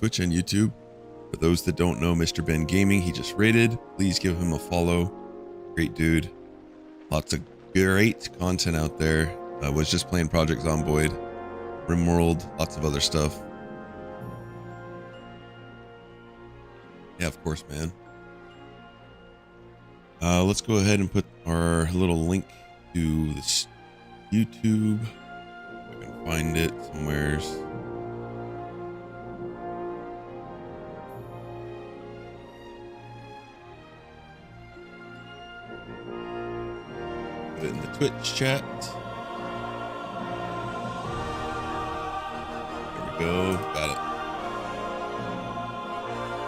Twitch and YouTube. For those that don't know Mr. Ben Gaming, he just raided. Please give him a follow. Great dude. Lots of great content out there. I was just playing Project Zomboid, RimWorld, lots of other stuff. Yeah, of course, man. Let's go ahead and put our little link to this YouTube. If I can find it somewheres. Put it in the Twitch chat. There we go. Got it.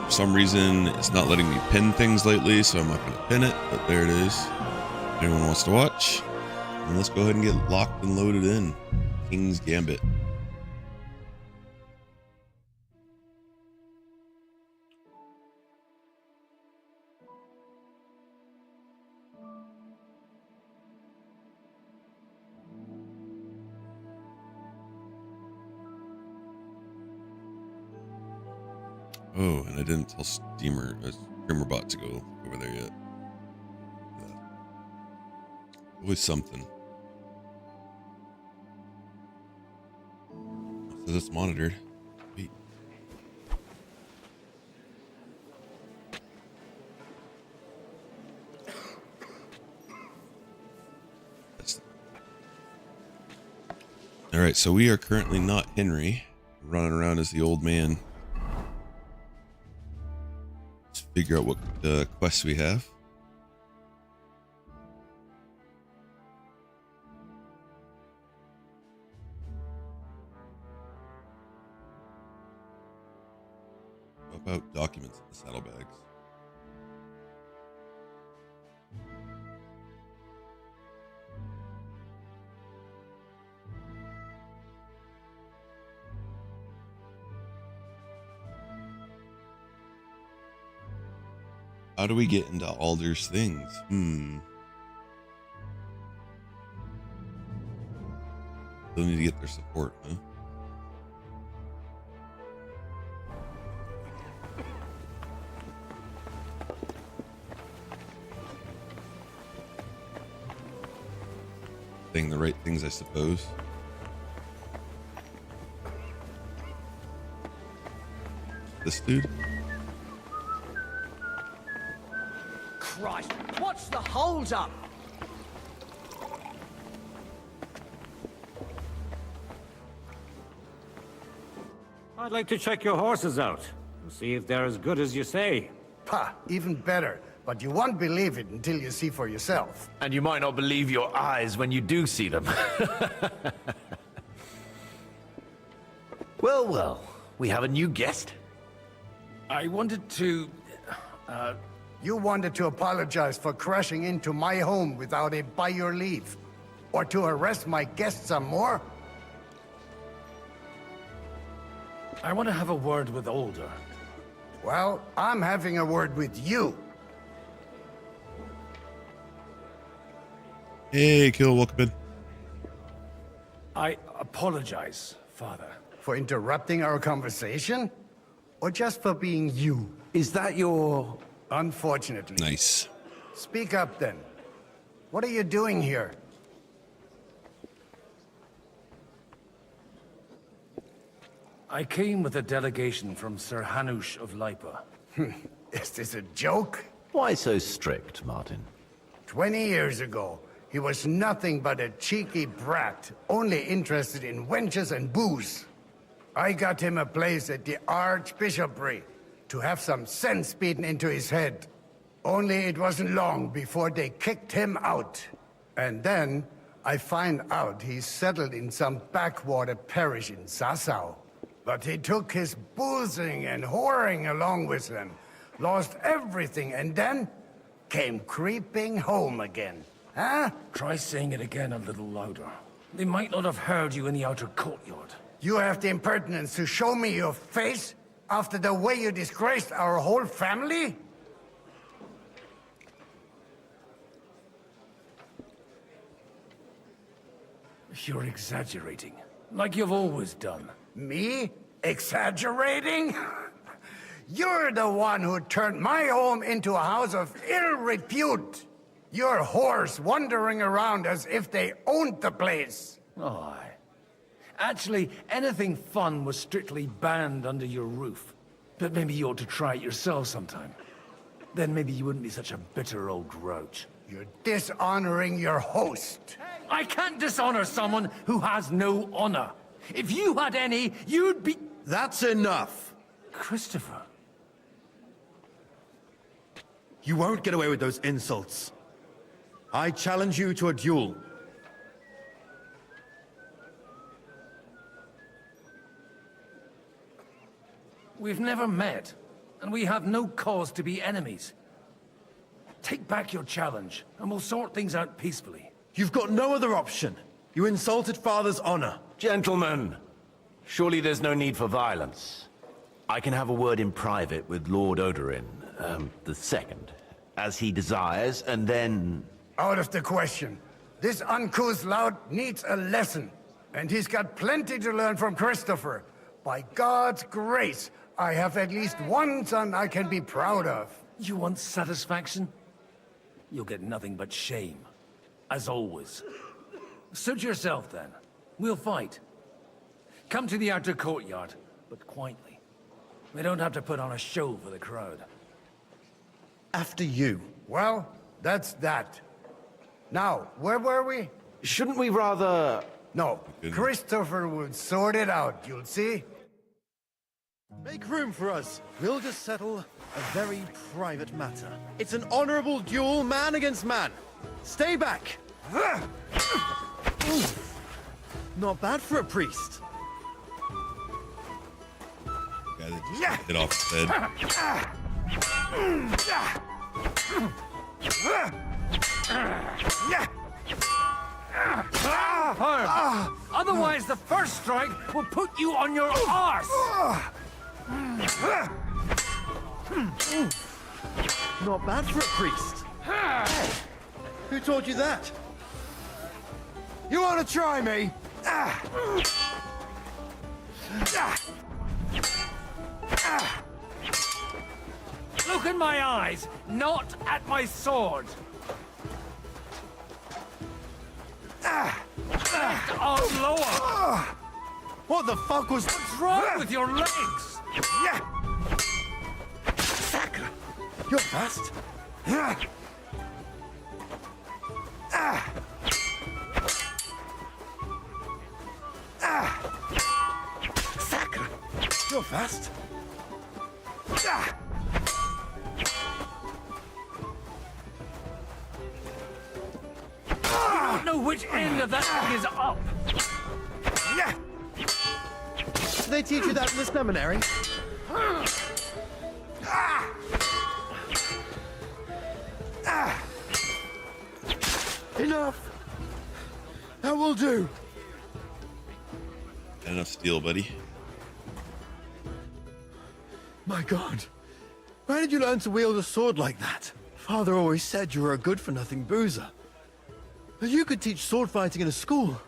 For some reason, it's not letting me pin things lately, so I'm not going to pin it, but there it is. If anyone wants to watch, and let's go ahead and get locked and loaded in. King's Gambit. Oh, and I didn't tell Streamerbot to go over there yet. Yeah. Always something. So it's monitored. Wait. All right, so we are currently not Henry, running around as the old man. Figure out what quests we have. What about documents in the saddlebags? How do we get into Alder's things? Still need to get their support, huh? Saying the right things, I suppose. This dude? Christ, what's the hold up? I'd like to check your horses out and see if they're as good as you say. Pah, even better. But you won't believe it until you see for yourself. And you might not believe your eyes when you do see them. Well, well, we have a new guest. I wanted to... You wanted to apologize for crashing into my home without a by your leave. Or to arrest my guests some more? I want to have a word with Older. Well, I'm having a word with you. Hey, Kill, welcome in. I apologize, Father. For interrupting our conversation? Or just for being you? Is that your... Unfortunately. Nice. Speak up then. What are you doing here? I came with a delegation from Sir Hanush of Lipa. Is this a joke? Why so strict, Martin? 20 years ago, he was nothing but a cheeky brat, only interested in wenches and booze. I got him a place at the Archbishopry to have some sense beaten into his head. Only it wasn't long before they kicked him out. And then I find out he's settled in some backwater parish in Sassau. But he took his boozing and whoring along with him, lost everything, and then came creeping home again. Huh? Try saying it again a little louder. They might not have heard you in the outer courtyard. You have the impertinence to show me your face after the way you disgraced our whole family? You're exaggerating, like you've always done. Me? Exaggerating? You're the one who turned my home into a house of ill repute. Your horse wandering around as if they owned the place. Oh, actually, anything fun was strictly banned under your roof. But maybe you ought to try it yourself sometime. Then maybe you wouldn't be such a bitter old grouch. You're dishonoring your host. I can't dishonor someone who has no honor. If you had any, you'd be... That's enough! Christopher. You won't get away with those insults. I challenge you to a duel. We've never met, and we have no cause to be enemies. Take back your challenge, and we'll sort things out peacefully. You've got no other option. You insulted Father's honor. Gentlemen, surely there's no need for violence. I can have a word in private with Lord Odorin, the second, as he desires, and then... Out of the question. This uncouth lout needs a lesson, and he's got plenty to learn from Christopher. By God's grace, I have at least one son I can be proud of. You want satisfaction? You'll get nothing but shame. As always. Suit yourself, then. We'll fight. Come to the outer courtyard, but quietly. We don't have to put on a show for the crowd. After you. Well, that's that. Now, where were we? Shouldn't we rather... No, Christopher will sort it out, you'll see. Make room for us. We'll just settle a very private matter. It's an honorable duel, man against man. Stay back. Not bad for a priest. Guy that just hit off his head. Otherwise, the first strike will put you on your arse! Not bad for a priest. Who taught you that? You want to try me? Look in my eyes, not at my sword! Oh, lower! What the fuck was... What's wrong with your legs? Sacre! You're fast. Sacre! You're fast. I don't know which end of that thing is up. Did they teach you that in the seminary? Enough! That will do. Got enough steel, buddy. My God. Where did you learn to wield a sword like that? Father always said you were a good-for-nothing boozer. But you could teach sword fighting in a school.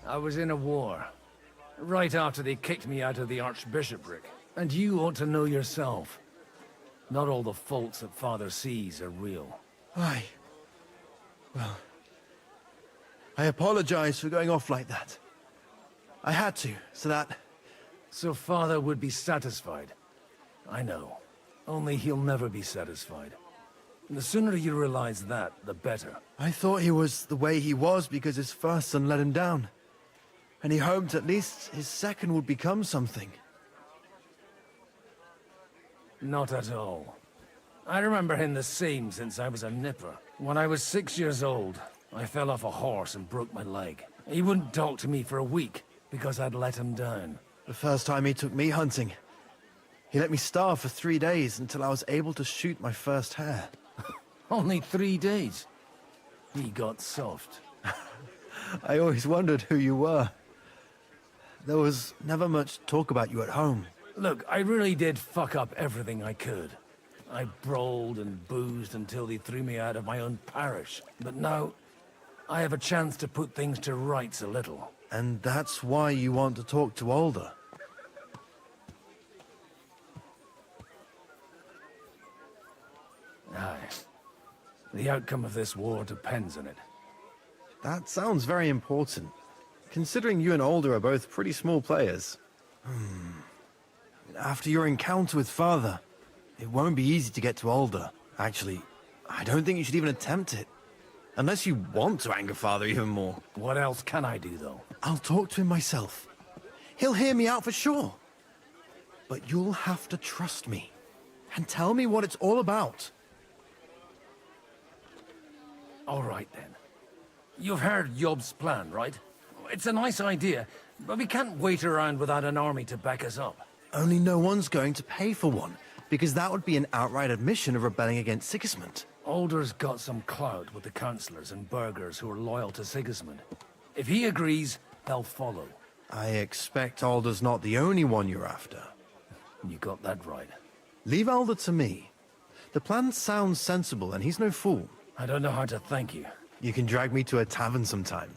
I was in a war. Right after they kicked me out of the archbishopric. And you ought to know yourself. Not all the faults that Father sees are real. Well, I apologize for going off like that. I had to, so that... So Father would be satisfied. I know. Only he'll never be satisfied. And the sooner you realize that, the better. I thought he was the way he was because his first son let him down. And he hoped at least his second would become something. Not at all. I remember him the same since I was a nipper. When I was 6 years old, I fell off a horse and broke my leg. He wouldn't talk to me for a week because I'd let him down. The first time he took me hunting, he let me starve for 3 days until I was able to shoot my first hare. Only 3 days. He got soft. I always wondered who you were. There was never much talk about you at home. Look, I really did fuck up everything I could. I brawled and boozed until they threw me out of my own parish. But now, I have a chance to put things to rights a little. And that's why you want to talk to Alder. Aye. The outcome of this war depends on it. That sounds very important, considering you and Alder are both pretty small players. After your encounter with Father, it won't be easy to get to Alder. Actually, I don't think you should even attempt it. Unless you want to anger Father even more. What else can I do, though? I'll talk to him myself. He'll hear me out for sure. But you'll have to trust me and tell me what it's all about. All right, then. You've heard Yob's plan, right? It's a nice idea, but we can't wait around without an army to back us up. Only no one's going to pay for one, because that would be an outright admission of rebelling against Sigismund. Alder's got some clout with the councillors and burghers who are loyal to Sigismund. If he agrees, they'll follow. I expect Alder's not the only one you're after. You got that right. Leave Alder to me. The plan sounds sensible, and he's no fool. I don't know how to thank you. You can drag me to a tavern sometime.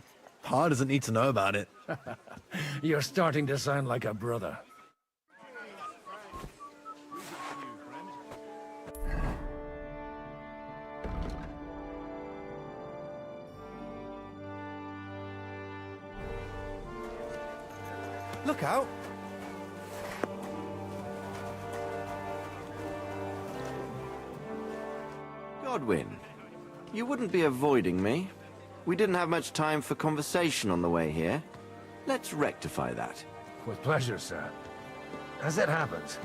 Pa doesn't need to know about it. You're starting to sound like a brother. Look out! Godwin, you wouldn't be avoiding me. We didn't have much time for conversation on the way here. Let's rectify that. With pleasure, sir. As it happens,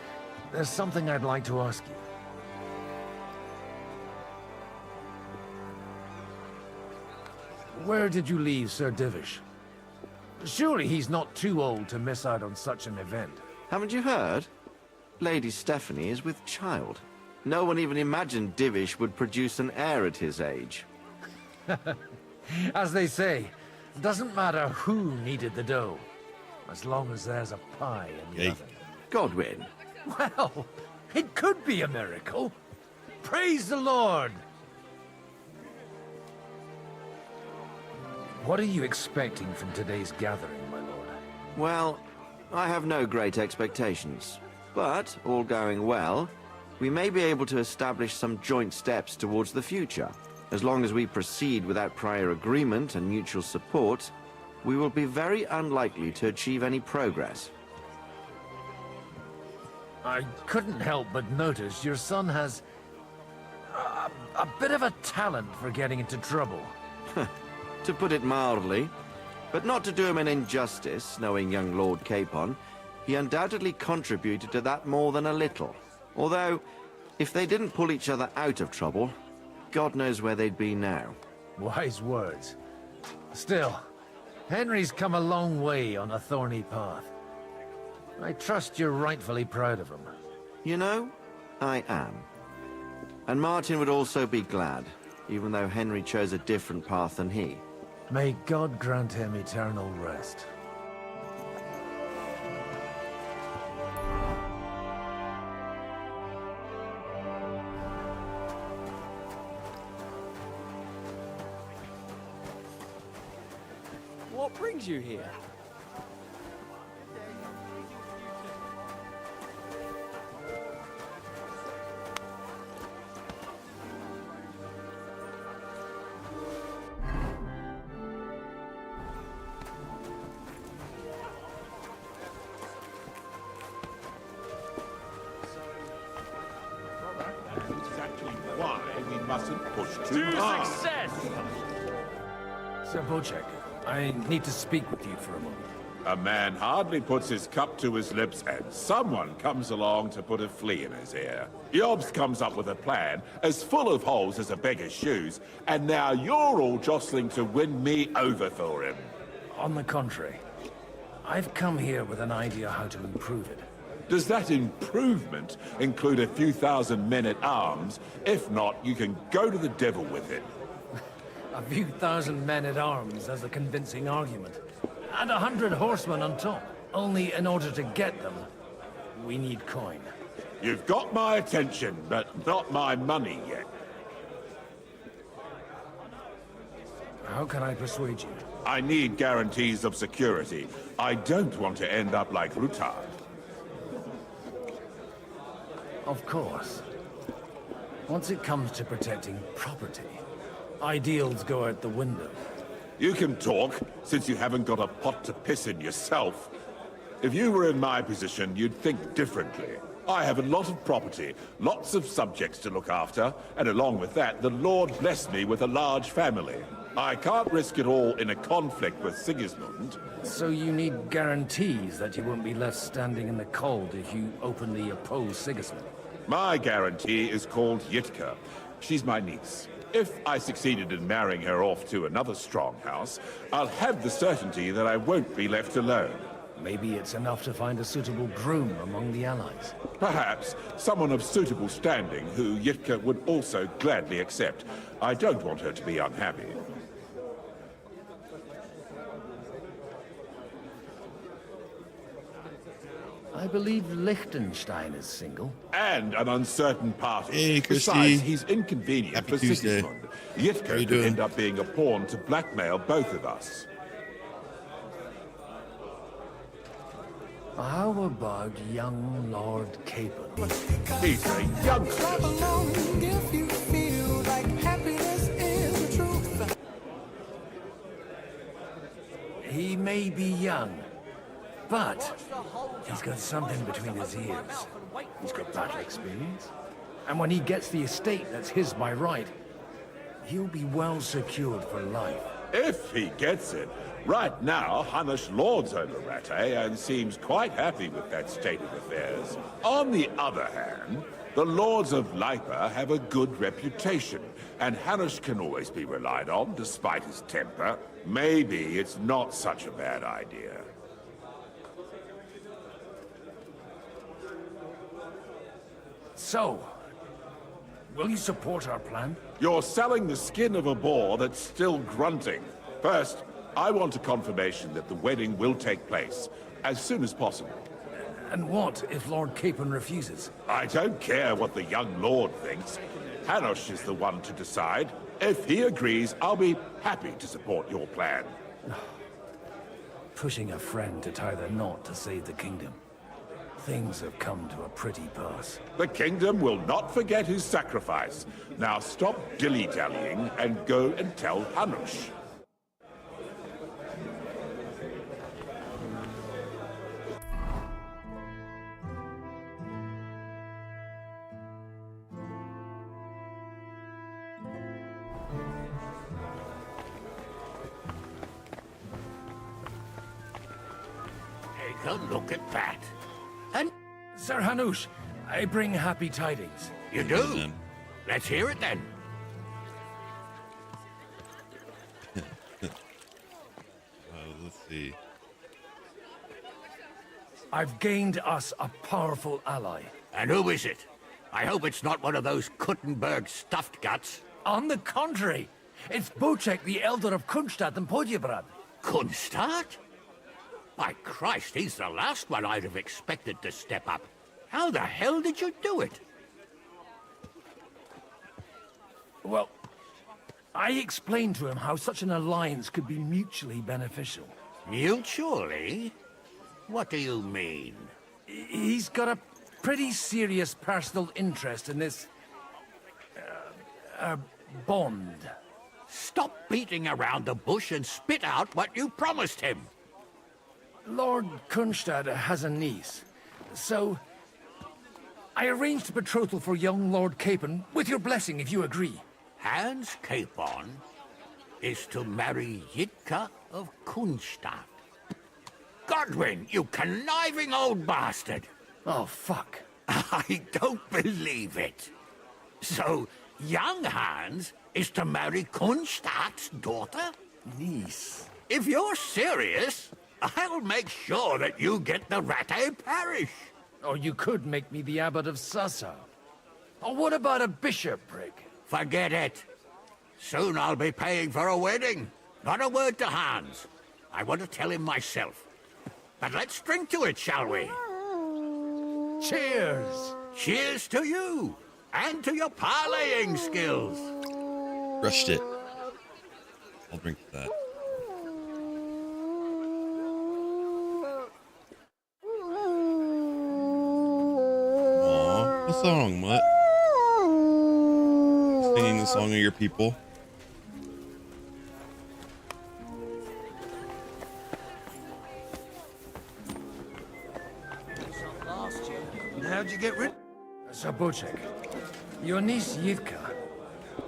there's something I'd like to ask you. Where did you leave Sir Divish? Surely he's not too old to miss out on such an event. Haven't you heard? Lady Stephanie is with child. No one even imagined Divish would produce an heir at his age. As they say, it doesn't matter who kneaded the dough, as long as there's a pie in the oven. Godwin, Well, it could be a miracle. Praise the Lord! What are you expecting from today's gathering, my lord? well, I have no great expectations. But, all going well, we may be able to establish some joint steps towards the future. As long as we proceed without prior agreement and mutual support, we will be very unlikely to achieve any progress. I couldn't help but notice your son has a bit of a talent for getting into trouble. To put it mildly, but not to do him an injustice, knowing young Lord Capon, he undoubtedly contributed to that more than a little. Although, if they didn't pull each other out of trouble, God knows where they'd be now. Wise words. Still, Henry's come a long way on a thorny path. I trust you're rightfully proud of him. You know, I am. And Martin would also be glad, even though Henry chose a different path than he. May God grant him eternal rest. What brings you here? Why we mustn't push too hard. Sir Bocek, I need to speak with you for a moment. A man hardly puts his cup to his lips and someone comes along to put a flea in his ear. Yobs comes up with a plan as full of holes as a beggar's shoes, and now you're all jostling to win me over for him. On the contrary, I've come here with an idea how to improve it. Does that improvement include a few thousand men-at-arms? If not, you can go to the devil with it. A few thousand men-at-arms as a convincing argument. And 100 horsemen on top. Only in order to get them, we need coin. You've got my attention, but not my money yet. How can I persuade you? I need guarantees of security. I don't want to end up like Rutar. Of course. Once it comes to protecting property, ideals go out the window. You can talk, since you haven't got a pot to piss in yourself. If you were in my position, you'd think differently. I have a lot of property, lots of subjects to look after, and along with that, the Lord blessed me with a large family. I can't risk it all in a conflict with Sigismund. So you need guarantees that you won't be left standing in the cold if you openly oppose Sigismund. My guarantee is called Yitka. She's my niece. If I succeeded in marrying her off to another strong house, I'll have the certainty that I won't be left alone. Maybe it's enough to find a suitable groom among the allies. Perhaps someone of suitable standing who Yitka would also gladly accept. I don't want her to be unhappy. I believe Liechtenstein is single. And an uncertain party. Hey, Christy. Besides, he's inconvenient Happy for Tuesday. Sigismund. Yitka How you could doing? end up being a pawn to blackmail both of us. How about young Lord Capon? He's a youngster. He may be young, but he's got something between his ears. He's got battle experience. And when he gets the estate that's his by right, he'll be well secured for life. If he gets it. Right now, Hanush lords over Rattay and seems quite happy with that state of affairs. On the other hand, the lords of Lipa have a good reputation, and Hanush can always be relied on despite his temper. Maybe it's not such a bad idea. So, will you support our plan? You're selling the skin of a boar that's still grunting. First, I want a confirmation that the wedding will take place as soon as possible. And what if Lord Capon refuses? I don't care what the young lord thinks. Hanush is the one to decide. If he agrees, I'll be happy to support your plan. Pushing a friend to tie the knot to save the kingdom. Things have come to a pretty pass. The kingdom will not forget his sacrifice. Now stop dilly-dallying and go and tell Hanush. Take a look at that. And Sir Hanush, I bring happy tidings. you do? Then. Let's hear it then. Let's see. I've gained us a powerful ally. And who is it? I hope it's not one of those Kuttenberg stuffed guts. On the contrary, it's Bocek, the Elder of Kunstadt and Podjebrad. Kunstad? By Christ, he's the last one I'd have expected to step up. How the hell did you do it? Well, I explained to him how such an alliance could be mutually beneficial. Mutually? What do you mean? He's got a pretty serious personal interest in this... bond. Stop beating around the bush and spit out what you promised him. Lord Kunstad has a niece, so... I arranged a betrothal for young Lord Capon, with your blessing if you agree. Hans Capon is to marry Yitka of Kunstadt. Godwin, you conniving old bastard! Oh, fuck. I don't believe it. So, young Hans is to marry Kunstadt's daughter? Niece. If you're serious, I'll make sure that you get the Rattay parish. Or you could make me the abbot of Sassa. Or what about a bishopric? Forget it. Soon I'll be paying for a wedding. Not a word to Hans. I want to tell him myself. But let's drink to it, shall we? Cheers! Cheers to you, and to your parlaying skills. Crushed it. I'll drink to that. song, Mutt. Singing the song of your people. How'd you get rid? Zabocek, your niece Yitka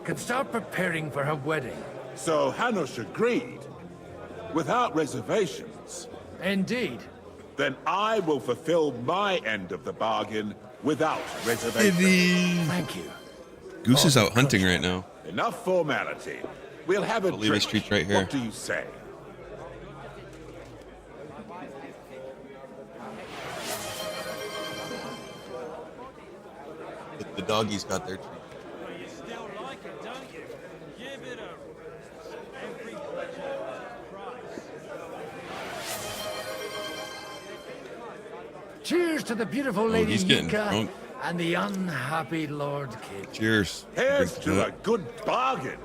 can start preparing for her wedding. So Hanush agreed, without reservations. Indeed. Then I will fulfill my end of the bargain without reservations. Thank you. Goose is out hunting right now. Enough formality. We'll have a I'll leave drink. his treats right here. What do you say? The doggies got their treat. You still like it, don't you? Give it a every price. Cheers to the beautiful lady he's getting Yitka drunk. and the unhappy Lord Cape. Cheers. Here's Drink to that. a good bargain.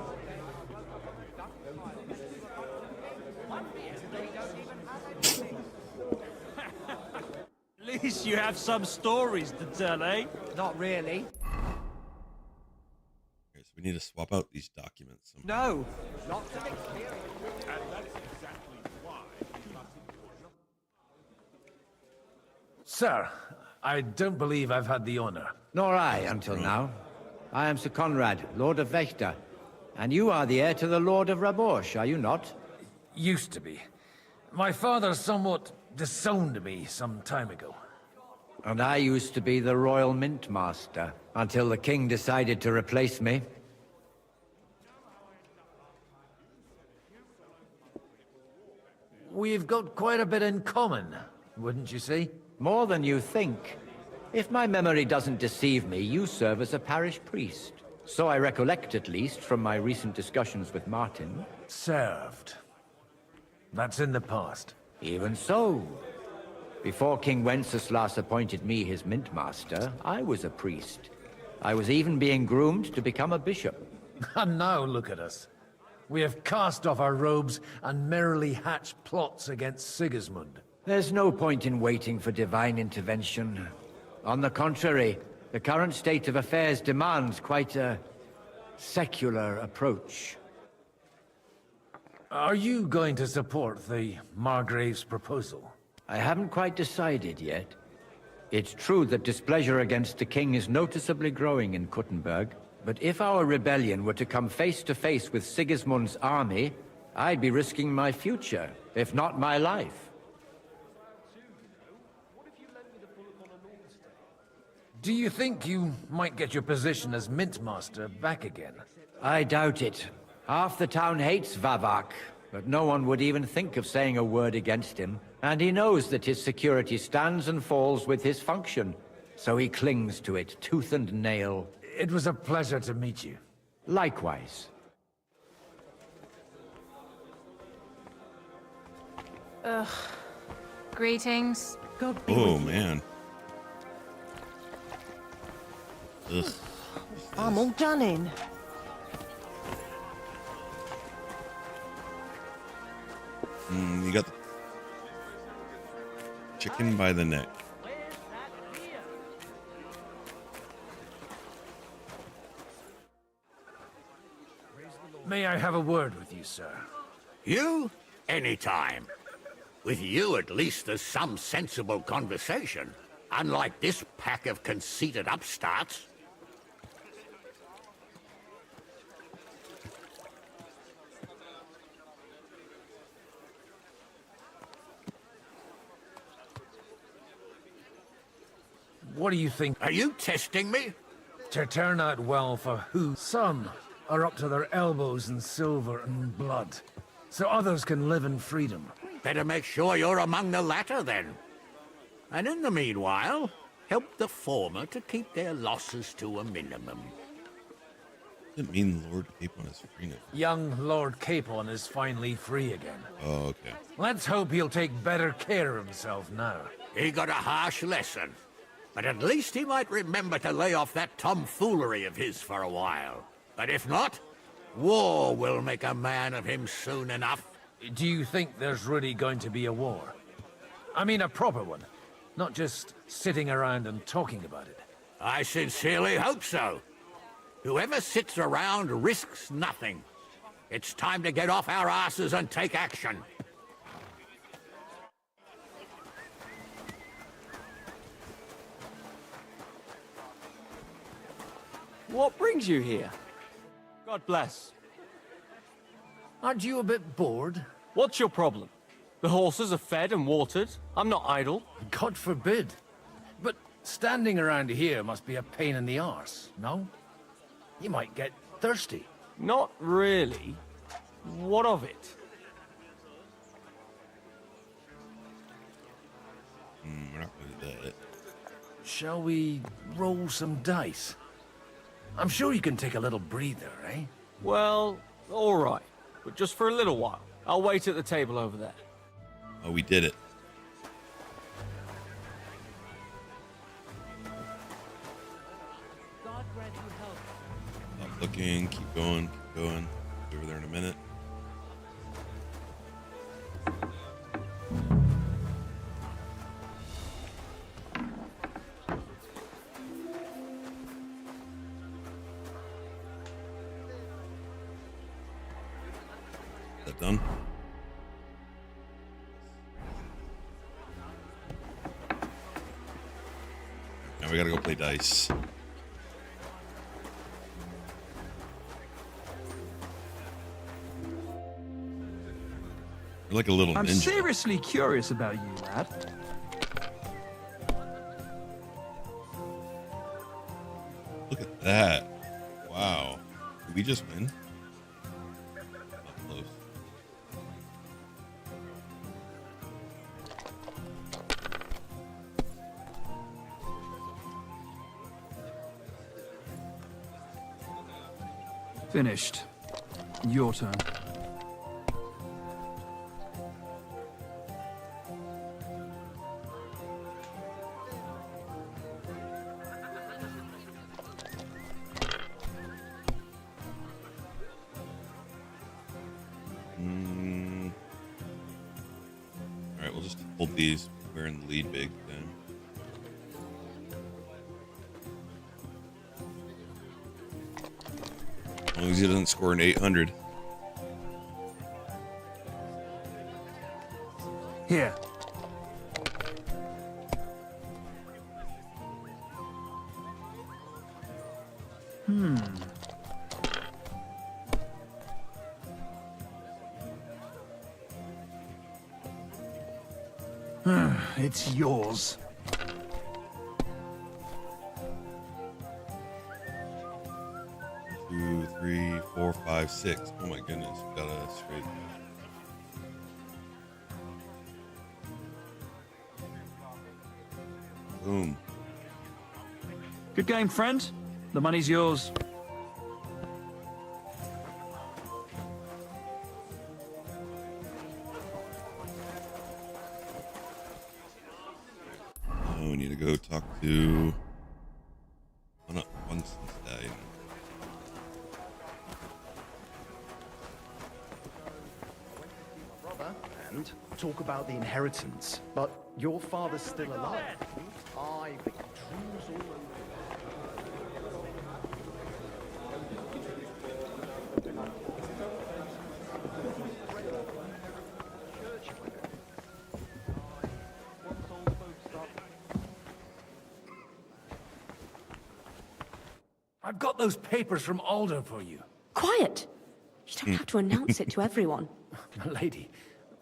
At least you have some stories to tell, eh? Not really. Okay, so we need to swap out these documents. No. Not to be clear. Sir, I don't believe I've had the honor. Nor I, until now. I am Sir Conrad, Lord of Vechta. And you are the heir to the Lord of Rabosh, are you not? Used to be. My father somewhat disowned me some time ago. And I used to be the Royal Mint Master, until the king decided to replace me. We've got quite a bit in common, wouldn't you say? More than you think. If my memory doesn't deceive me, you serve as a parish priest. So I recollect, at least, from my recent discussions with Martin. Served. That's in the past. Even so. Before King Wenceslas appointed me his mint master, I was a priest. I was even being groomed to become a bishop. And now look at us. We have cast off our robes and merrily hatched plots against Sigismund. There's no point in waiting for divine intervention. On the contrary, the current state of affairs demands quite a secular approach. Are you going to support the Margrave's proposal? I haven't quite decided yet. It's true that displeasure against the king is noticeably growing in Kuttenberg, but if our rebellion were to come face to face with Sigismund's army, I'd be risking my future, if not my life. Do you think you might get your position as Mint Master back again? I doubt it. Half the town hates Vavak, but no one would even think of saying a word against him. And he knows that his security stands and falls with his function, so he clings to it tooth and nail. It was a pleasure to meet you. Likewise. Ugh. Greetings. Oh, man. Ugh. I'm all done in. You got the chicken by the neck. May I have a word with you, sir? You? Anytime. With you, at least, there's some sensible conversation. Unlike this pack of conceited upstarts. What do you think? Are you testing me? To turn out well for who? Some are up to their elbows in silver and blood, so others can live in freedom. Better make sure you're among the latter, then. And in the meanwhile, help the former to keep their losses to a minimum. Didn't mean Lord Capon is free now. Young Lord Capon is finally free again. Oh, okay. Let's hope he'll take better care of himself now. He got a harsh lesson. But at least he might remember to lay off that tomfoolery of his for a while. But if not, war will make a man of him soon enough. Do you think there's really going to be a war? I mean a proper one, not just sitting around and talking about it. I sincerely hope so. Whoever sits around risks nothing. It's time to get off our asses and take action. What brings you here? God bless. Aren't you a bit bored? What's your problem? The horses are fed and watered. I'm not idle. God forbid. But standing around here must be a pain in the arse, no? You might get thirsty. Not really. What of it? We're not gonna do that. Shall we roll some dice? I'm sure you can take a little breather, eh? Well, all right. But just for a little while. I'll wait at the table over there. Oh, we did it. Stop looking. Keep going. Keep going. Be over there in a minute. Is that done? Now we gotta go play dice. You're like a little I'm ninja. seriously curious about you, lad. Look at that. Wow. Did we just win? Not close. Finished. Your turn. All right, we'll just hold these. We're in the lead big then. As long as he doesn't score an 800. Here. It's yours. 2, 3, 4, 5, 6. Oh my goodness, we got a straight. Boom. Good game, friend. The money's yours. Oh, we need to go talk to. Oh no, Winston's died. And talk about the inheritance, but your father's still alive. I've got dreams all over. I've got those papers from Alder for you. Quiet! You don't have to announce it to everyone. Lady,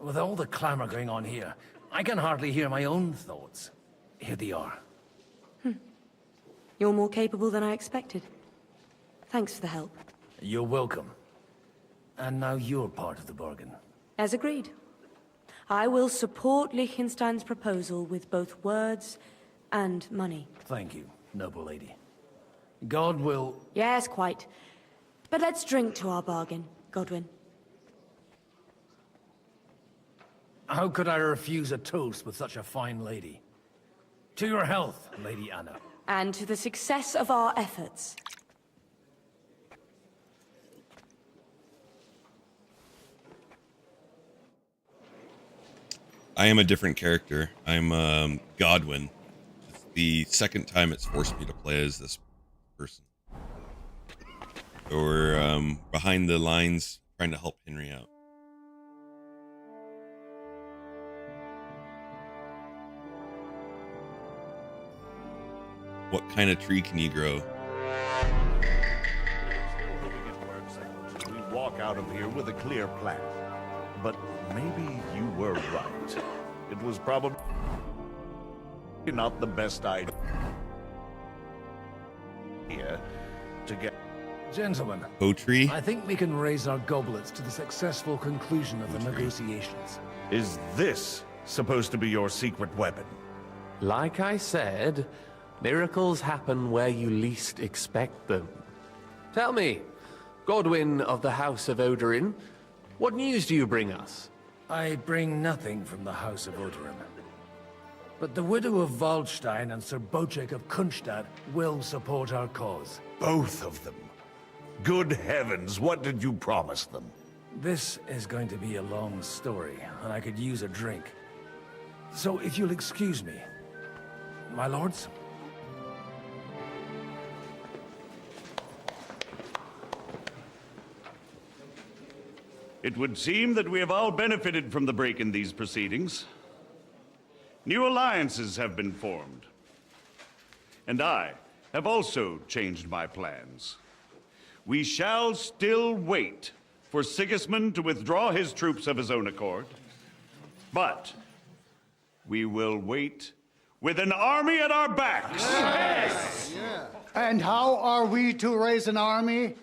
with all the clamor going on here, I can hardly hear my own thoughts. Here they are. You're more capable than I expected. Thanks for the help. You're welcome. And now you're part of the bargain. As agreed. I will support Liechtenstein's proposal with both words and money. Thank you, noble lady. God will... Yes, quite. But let's drink to our bargain, Godwin. How could I refuse a toast with such a fine lady? To your health, Lady Anna. And to the success of our efforts. I am a different character. I'm Godwin. the second time it's forced me to play as this person. Or behind the lines trying to help Henry out. What kind of tree can you grow? We walk out of here with a clear plan. But maybe you were right. It was probably not the best idea to get... Gentlemen, Poetry? I think we can raise our goblets to the successful conclusion of the negotiations. Is this supposed to be your secret weapon? Like I said, miracles happen where you least expect them. Tell me, Godwin of the House of Odorin, what news do you bring us? I bring nothing from the House of Odorin. But the widow of Waldstein and Sir Bocek of Kunstadt will support our cause. Both of them? Good heavens, what did you promise them? This is going to be a long story, and I could use a drink. So if you'll excuse me, my lords? It would seem that we have all benefited from the break in these proceedings. New alliances have been formed. And I have also changed my plans. We shall still wait for Sigismund to withdraw his troops of his own accord. But we will wait with an army at our backs. Yes. And how are we to raise an army?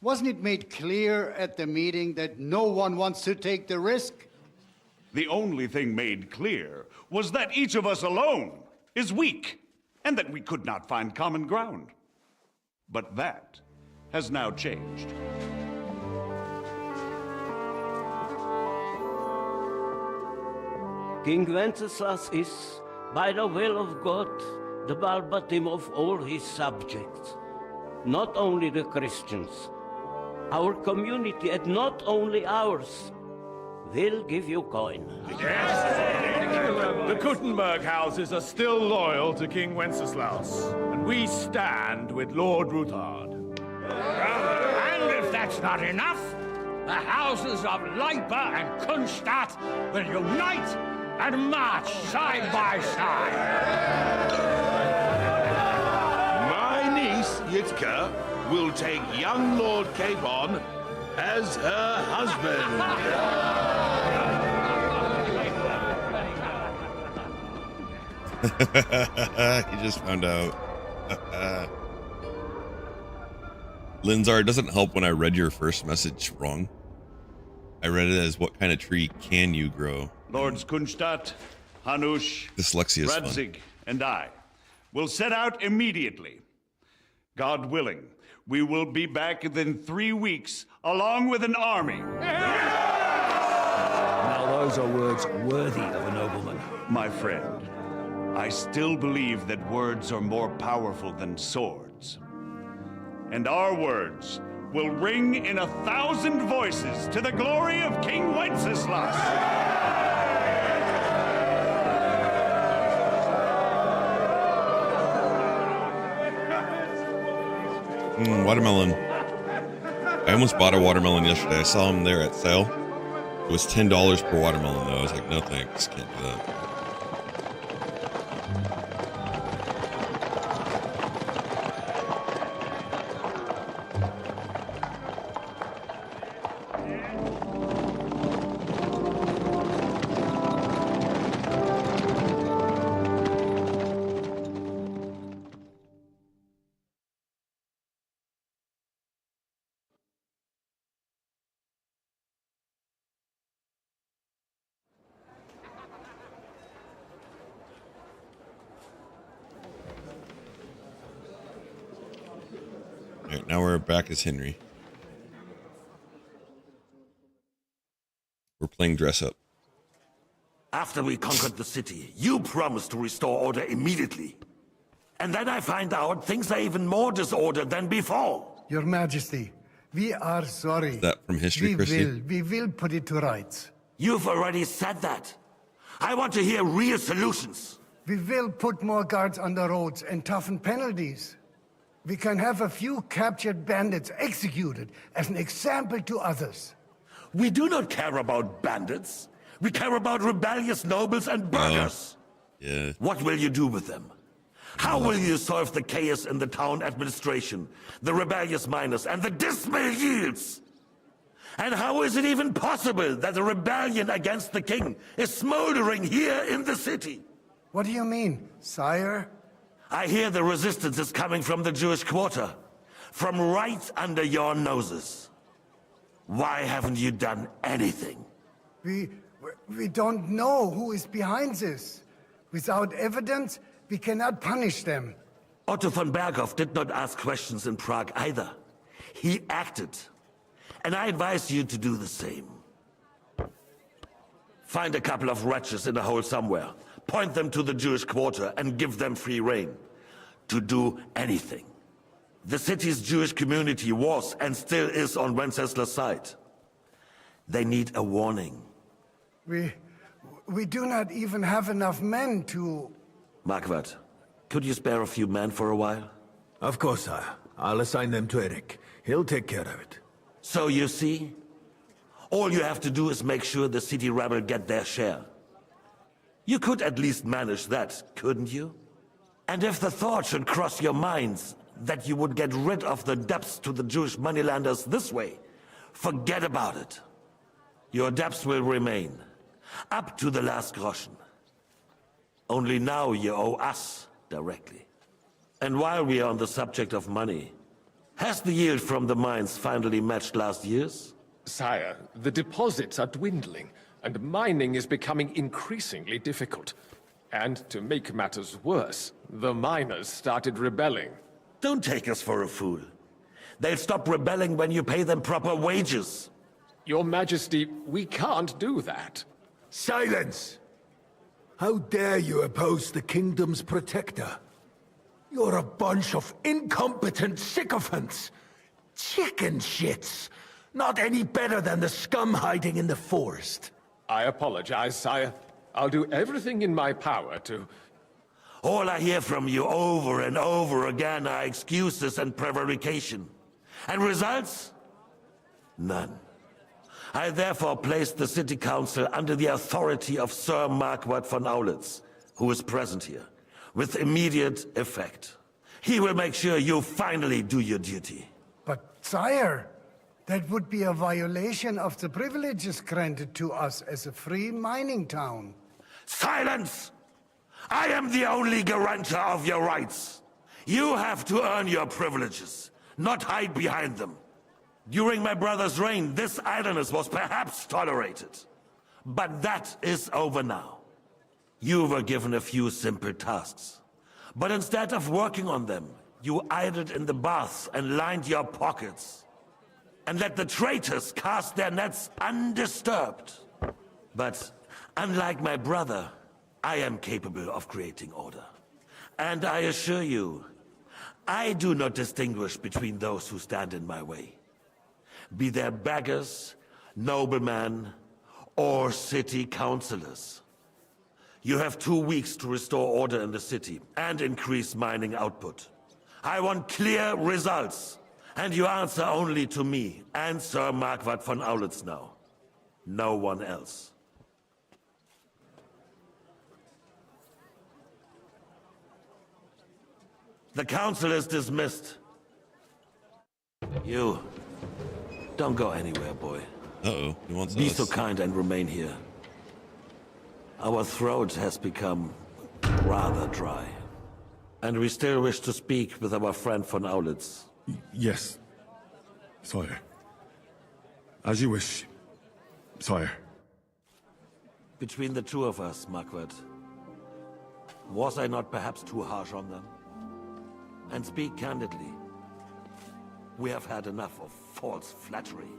Wasn't it made clear at the meeting that no one wants to take the risk? The only thing made clear was that each of us alone is weak, and that we could not find common ground. But that has now changed. King Wenceslas is, by the will of God, the balbatim of all his subjects. Not only the Christians, our community, and not only ours, will give you coin. The Kuttenberg houses are still loyal to King Wenceslas, and we stand with Lord Ruthard. And if that's not enough, the houses of Leipa and Kunstadt will unite and march side by side. My niece, Yitka, will take young Lord Capon as her husband. He just found out. Linzar, it doesn't help when I read your first message wrong. I read it as, what kind of tree can you grow? Lords Kunstadt, Hanush, Dyslexia is fun. Radzig, and I will set out immediately. God willing, we will be back within 3 weeks, along with an army. Now those are words worthy of a nobleman. My friend, I still believe that words are more powerful than swords. And our words will ring in 1,000 voices to the glory of King Wenceslas. Watermelon. I almost bought a watermelon yesterday. I saw them there at sale. It was $10 per watermelon though. I was like, no thanks, can't do that. Alright, now we're back as Henry. We're playing dress up. After we conquered the city, you promised to restore order immediately. And then I find out things are even more disordered than before. Your Majesty, we are sorry. Is that from history, Christy? We will put it to rights. You've already said that. I want to hear real solutions. We will put more guards on the roads and toughen penalties. We can have a few captured bandits executed as an example to others. We do not care about bandits. We care about rebellious nobles and burghers. Yeah. What will you do with them? How will you solve the chaos in the town administration, the rebellious miners, and the dismal yields? And how is it even possible that a rebellion against the king is smoldering here in the city? What do you mean, sire? I hear the resistance is coming from the Jewish quarter, from right under your noses. Why haven't you done anything? We don't know who is behind this. Without evidence, we cannot punish them. Otto von Berghoff did not ask questions in Prague either. He acted. And I advise you to do the same. Find a couple of wretches in a hole somewhere, point them to the Jewish quarter, and give them free rein to do anything. The city's Jewish community was and still is on Wencesla's side. They need a warning. We do not even have enough men to... Marquardt, could you spare a few men for a while? Of course, sire. I'll assign them to Eric. He'll take care of it. So you see, all you have to do is make sure the city rabble get their share. You could at least manage that, couldn't you? And if the thought should cross your minds that you would get rid of the debts to the Jewish moneylanders this way, forget about it. Your debts will remain, up to the last groschen. Only now you owe us directly. And while we are on the subject of money, has the yield from the mines finally matched last year's? Sire, the deposits are dwindling, and mining is becoming increasingly difficult. And to make matters worse, the miners started rebelling. Don't take us for a fool. They'll stop rebelling when you pay them proper wages. Your Majesty, we can't do that. Silence! How dare you oppose the kingdom's protector? You're a bunch of incompetent sycophants! Chicken shits! Not any better than the scum hiding in the forest. I apologize, sire. I'll do everything in my power to... All I hear from you over and over again are excuses and prevarication. And results? None. I therefore placed the city council under the authority of Sir Marquardt von Aulitz, who is present here, with immediate effect. He will make sure you finally do your duty. But, sire, that would be a violation of the privileges granted to us as a free mining town. Silence! I am the only guarantor of your rights. You have to earn your privileges, not hide behind them. During my brother's reign, this idleness was perhaps tolerated. But that is over now. You were given a few simple tasks. But instead of working on them, you idled in the baths and lined your pockets. And let the traitors cast their nets undisturbed. But unlike my brother, I am capable of creating order. And I assure you, I do not distinguish between those who stand in my way. Be they beggars, noblemen, or city councillors. You have 2 weeks to restore order in the city and increase mining output. I want clear results, and you answer only to me and Sir Marquardt von Aulitz now. No one else. The council is dismissed. You, don't go anywhere, boy. Uh-oh, he wants Be us. so kind and remain here. Our throat has become rather dry. And we still wish to speak with our friend von Aulitz. Yes, sire. As you wish, sire. Between the two of us, Marquardt, was I not perhaps too harsh on them? And speak candidly. We have had enough of false flattery.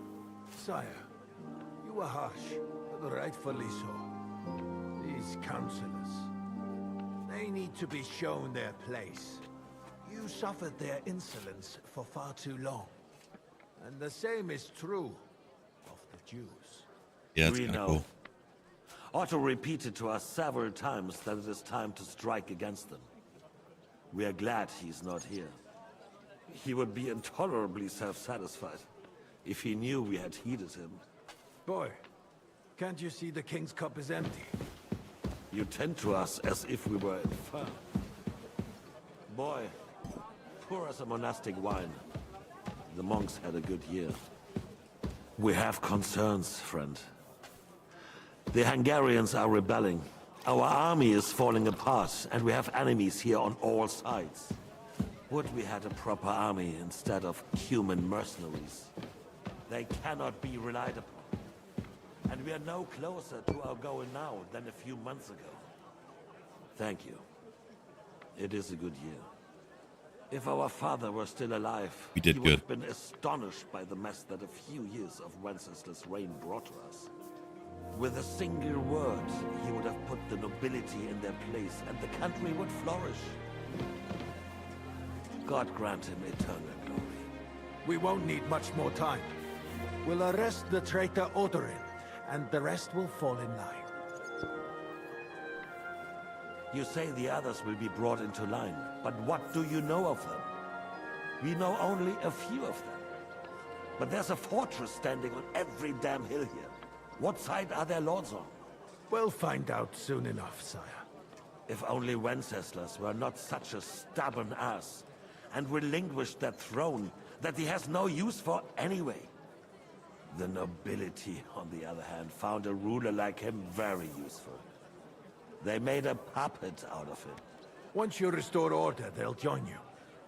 Sire, you were harsh, but rightfully so. These councillors, they need to be shown their place. You suffered their insolence for far too long. And the same is true of the Jews. Yeah, that's We kind of know. cool. Otto repeated to us several times that it is time to strike against them. We are glad he's not here. He would be intolerably self-satisfied if he knew we had heeded him. Boy, can't you see the king's cup is empty? You tend to us as if we were infirm. Boy, pour us a monastic wine. The monks had a good year. We have concerns, friend. The Hungarians are rebelling. Our army is falling apart, and we have enemies here on all sides. Would we had a proper army instead of human mercenaries? They cannot be relied upon. And we are no closer to our goal now than a few months ago. Thank you. It is a good year. If our father were still alive, We did he would good. have been astonished by the mess that a few years of Wenceslas' reign brought to us. With a single word, he would have put the nobility in their place, and the country would flourish. God grant him eternal glory. We won't need much more time. We'll arrest the traitor Odorin, and the rest will fall in line. You say the others will be brought into line, but what do you know of them? We know only a few of them. But there's a fortress standing on every damn hill here. What side are their lords on? We'll find out soon enough, sire. If only Wenceslas were not such a stubborn ass, and relinquished that throne that he has no use for anyway. The nobility, on the other hand, found a ruler like him very useful. They made a puppet out of him. Once you restore order, they'll join you.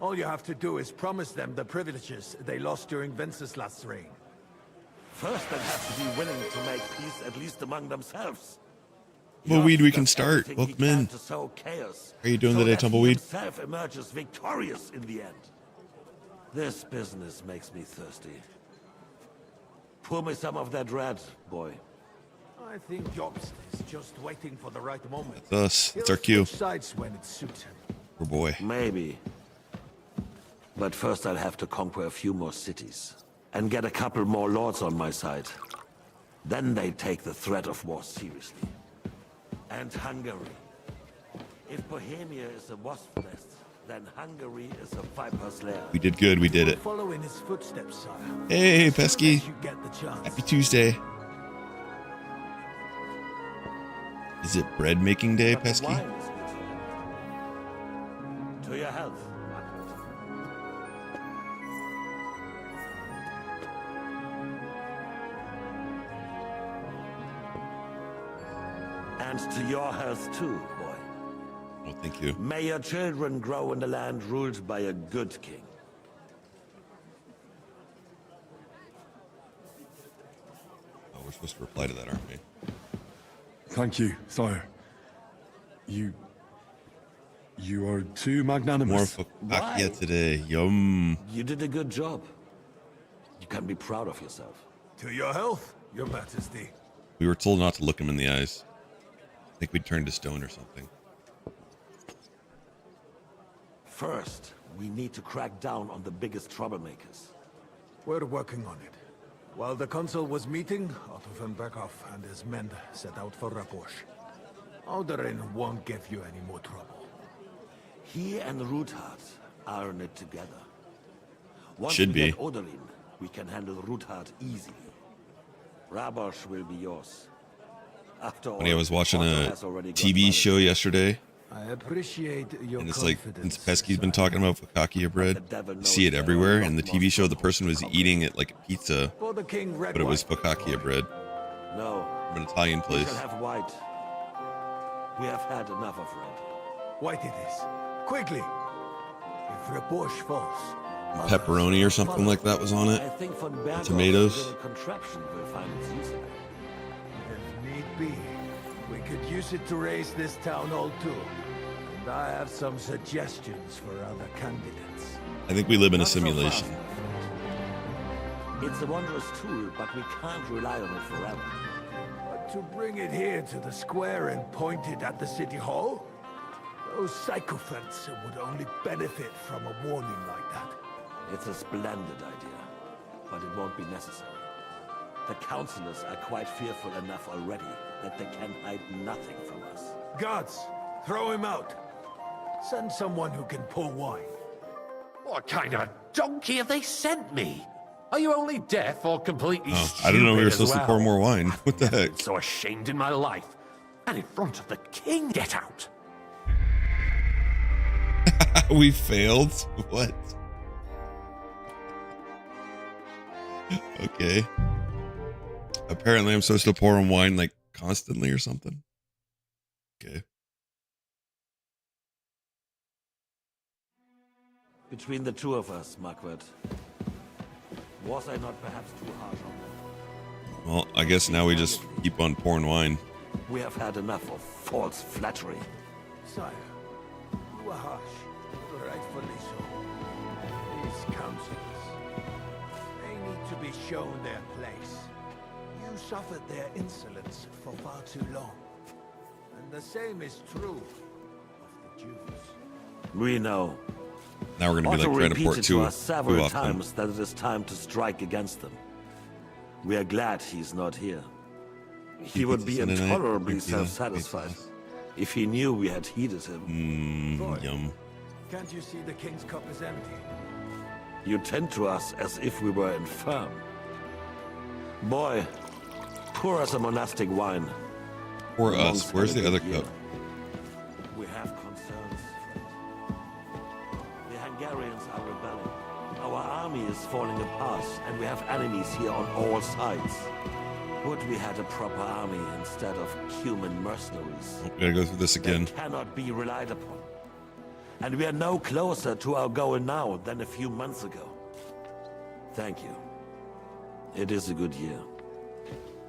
All you have to do is promise them the privileges they lost during Wenceslas' reign. First, they'll have to be willing to make peace at least among themselves. Tumbleweed, we can start. Everything Welcome he can in. to sow chaos, How you doing so today, that he Tumbleweed? himself emerges victorious in the end. This business makes me thirsty. Pour me some of that red, boy. I think Jobst is just waiting for the right moment. That's us. That's our He'll cue. switch sides when it suits him. Poor boy. Maybe. But first I'll have to conquer a few more cities. And get a couple more lords on my side. Then they take the threat of war seriously. And Hungary. If Bohemia is a wasp nest, then Hungary is a viper's lair. We did good. We did it. Follow in his footsteps, sire. Hey, As soon Pesky. as you get the chance. Happy Tuesday. Is it bread making day, But the Pesky? wine is good. To your health. And to your health too, boy. Oh, thank you. May your children grow in a land ruled by a good king. Oh, we're supposed to reply to that, aren't we? Thank you, sire. You are too magnanimous. More focaccia today. Yum. You did a good job. You can be proud of yourself. To your health, your majesty. We were told not to look him in the eyes. I think we'd turned to stone or something. First, we need to crack down on the biggest troublemakers. We're working on it. While the consul was meeting, Otto von Berghoff and his men set out for Raposh. Odorin won't give you any more trouble. He and Ruthard are in it together. Once Should we be. get Odorin, we can handle Ruthard easily. Rabosh will be yours. After all, When I was watching Otto a has already got TV show yesterday, I appreciate your and it's like, confidence. since Pesky's been talking about focaccia bread, you see it everywhere. In the TV show, the person was eating it like a pizza, For the king, red but it was wine. focaccia bread No, from an Italian we place. shall have white. We have had enough of red. White it is. Quickly. If Raposh falls, And pepperoni or something like that was on it. I think von Berghoff's Tomatoes. little contraption will find its use in it. if need be, we could use it to raise this town hall too. And I have some suggestions for other candidates. I think we live in a Not so simulation. fast, my friend. It's a wondrous tool, but we can't rely on it forever. But to bring it here to the square and point it at the city hall? Those sycophants would only benefit from a warning like that. It's a splendid idea, but it won't be necessary. The councillors are quite fearful enough already that they can hide nothing from us. Guards, throw him out. Send someone who can pour wine. What kind of donkey have they sent me? Are you only deaf or completely stupid? I don't know we were as supposed to pour more wine. What the heck? I'm so ashamed in my life. And in front of the king. Get out. We failed? What? Okay. Apparently I'm supposed to pour him wine like constantly or something. Okay. Between the two of us, Margaret, was I not perhaps too harsh on them? Well, I guess now we just keep on pouring wine. We have had enough of false flattery. Sire, you are harsh, rightfully so. These councillors, they need to be shown their place. You suffered their insolence for far too long. And the same is true of the Jews. We know. Now we're going to be like trying to pour to two us several off them. times that it is time to strike against them. We are glad he's not here. He would be intolerably self-satisfied if he knew we had heeded him. Yum. Can't you see the king's cup is empty? You tend to us as if we were infirm. Boy, pour us a monastic wine. Pour us. Where's the other cup? We have concerns. The Hungarians are rebelling. Our army is falling apart, and we have enemies here on all sides. Would we had a proper army instead of human mercenaries? We gotta go through this again. They cannot be relied upon. And we are no closer to our goal now than a few months ago. Thank you. It is a good year.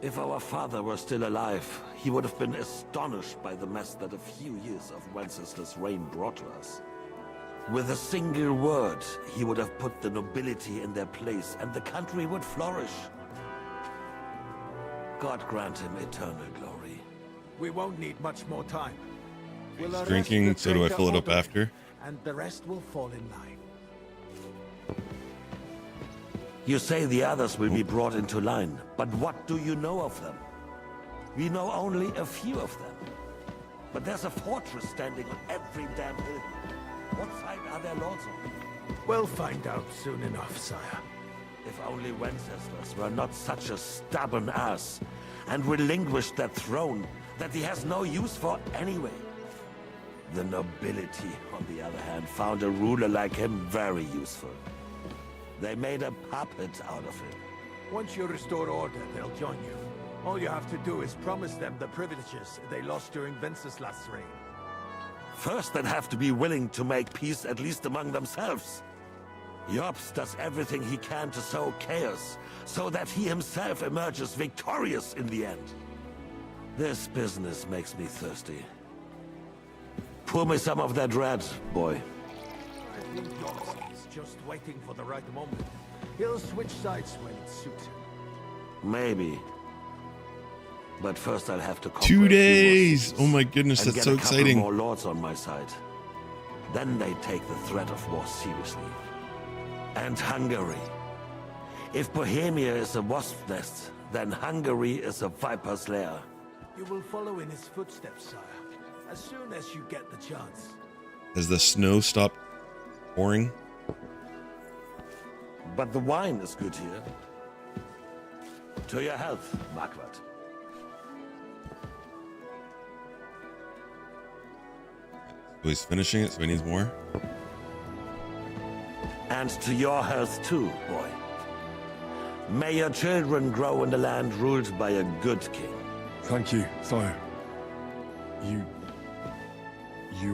If our father were still alive, he would have been astonished by the mess that a few years of Wenceslas' reign brought to us. With a single word, he would have put the nobility in their place, and the country would flourish. God grant him eternal glory. We won't need much more time. We'll He's arrest drinking, the so do I traitor fill it up Otto, after? And the rest will fall in line. You say the others will be brought into line, but what do you know of them? We know only a few of them. But there's a fortress standing on every damn hill. What side are their lords on? We'll find out soon enough, sire. If only Wenceslas were not such a stubborn ass, and relinquished that throne that he has no use for anyway. The nobility, on the other hand, found a ruler like him very useful. They made a puppet out of him. Once you restore order, they'll join you. All you have to do is promise them the privileges they lost during Wenceslas' reign. First, they'd have to be willing to make peace at least among themselves. Jobst does everything he can to sow chaos, so that he himself emerges victorious in the end. This business makes me thirsty. Pour me some of that red, boy. I think Jobst is just waiting for the right moment. He'll switch sides when it suits him. Maybe. But first I'll have to 2 days! Oh my goodness, and that's get so a couple exciting. more lords on my side. Then they take the threat of war seriously. And Hungary. If Bohemia is a wasp's nest, then Hungary is a viper's lair. You will follow in his footsteps, sire, as soon as you get the chance. Has the snow stopped pouring? But the wine is good here. To your health, Margaret. So he's finishing it, so he needs more. And to your health too, boy. May your children grow in the land ruled by a good king. Thank you, sire. You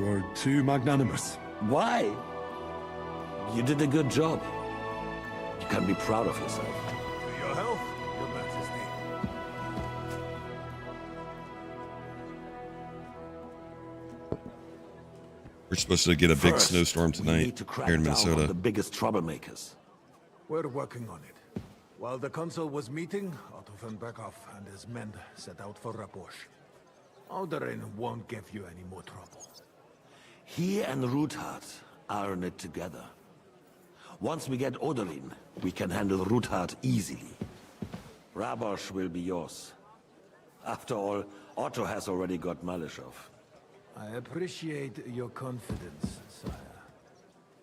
are too magnanimous. Why? You did a good job. You can be proud of yourself. To your health, your majesty. We're supposed to get a big First, snowstorm we tonight need to crack here in down on Minnesota. the biggest troublemakers. We're working on it. While the consul was meeting, Otto von Berghoff and his men set out for Rabosch. Alderin won't give you any more trouble. He and Ruthard are in it together. Once we get Oderin, we can handle Ruthard easily. Rabosh will be yours. After all, Otto has already got Malishov. I appreciate your confidence, sire.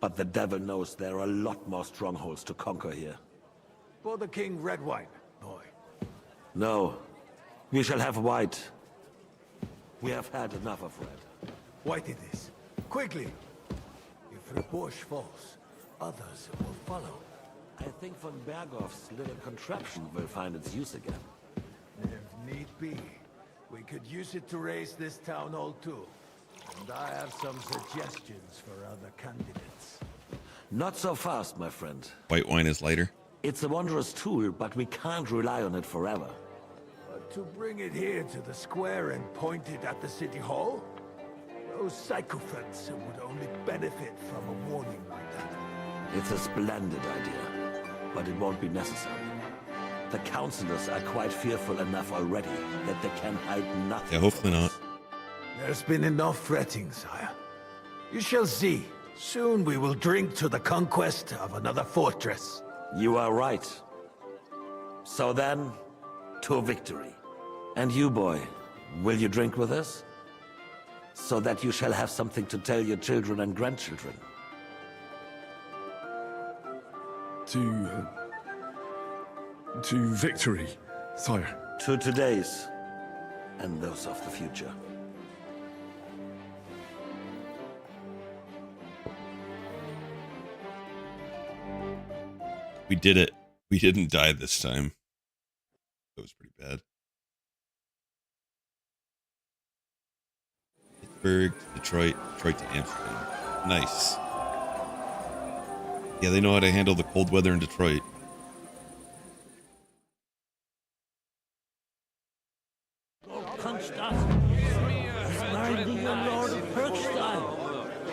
But the devil knows there are a lot more strongholds to conquer here. For the king, red wine, boy. No. We shall have white. We have had enough of red. White it is. Quickly! If Rabosh falls, others will follow. I think von Berghoff's little contraption will find its use again. If need be, we could use it to raise this town hall too. And I have some suggestions for other candidates. Not so fast, my friend. White wine is lighter. It's a wondrous tool, but we can't rely on it forever. But to bring it here to the square and point it at the city hall? Those sycophants would only benefit from a warning like that. It's a splendid idea, but it won't be necessary. The councillors are quite fearful enough already that they can hide nothing. Yeah, hopefully not. There's been enough fretting, sire. You shall see. Soon we will drink to the conquest of another fortress. You are right. So then, to victory. And you, boy, will you drink with us? So that you shall have something to tell your children and grandchildren. To victory, sire. To today's, and those of the future. We did it. We didn't die this time. That was pretty bad. Pittsburgh, Detroit, Detroit to Amsterdam. Nice. Yeah, they know how to handle the cold weather in Detroit.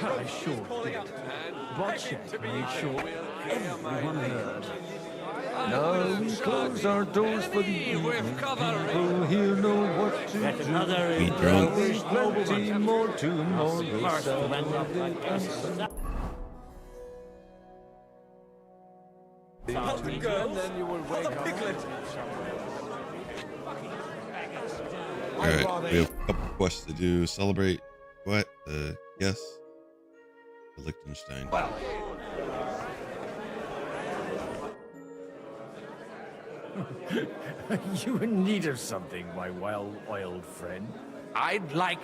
I sure did. Botchett made sure everyone heard. Now we close our doors for the evening. People here know what to Get do. another Be drunk. There's plenty more tomorrow. Puppy girls, then you will wake up. Alright, we have a couple quests to do. Celebrate what? Yes. The Liechtenstein. Well. Are you in need of something, my well-oiled friend? I'd like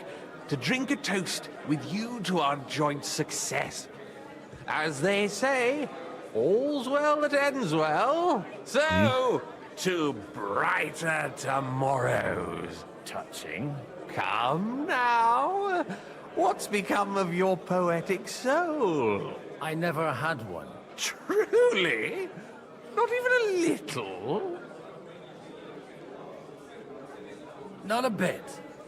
to drink a toast with you to our joint success. As they say, all's well that ends well. So, to brighter tomorrows. Touching. Come now. What's become of your poetic soul? I never had one. Truly? Not even a little? Not a bit.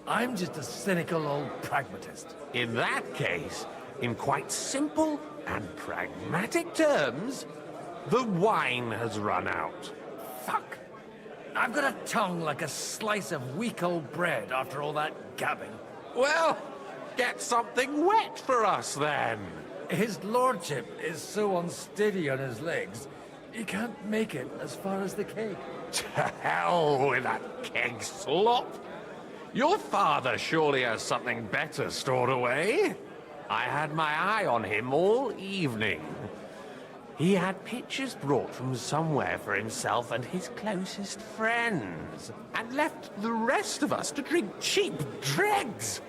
I'm just a cynical old pragmatist. In that case, in quite simple and pragmatic terms, the wine has run out. Fuck. I've got a tongue like a slice of weak old bread after all that gabbing. Well, get something wet for us then. His lordship is so unsteady on his legs, he can't make it as far as the keg. To hell with that keg slop. Your father surely has something better stored away. I had my eye on him all evening. He had pictures brought from somewhere for himself and his closest friends, and left the rest of us to drink cheap dregs.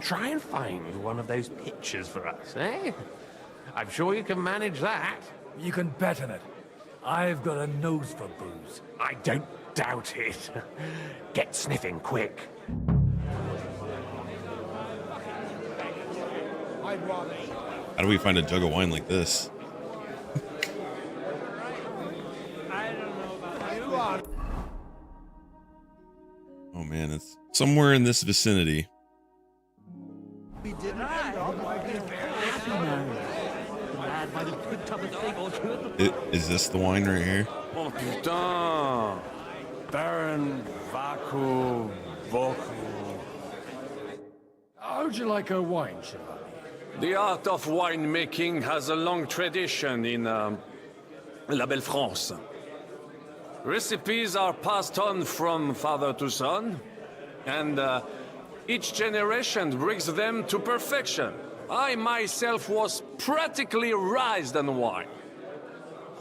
Try and find one of those pictures for us, eh? I'm sure you can manage that. You can bet on it. I've got a nose for booze. I don't doubt it. Get sniffing quick. How do we find a jug of wine like this? Oh man, it's somewhere in this vicinity. Is this the wine right here? Oh putain! Baron Vaku Voku. How'd you like our wine, Chevalier? The art of winemaking has a long tradition in La Belle France. Recipes are passed on from father to son, and each generation brings them to perfection. I myself was practically raised on wine.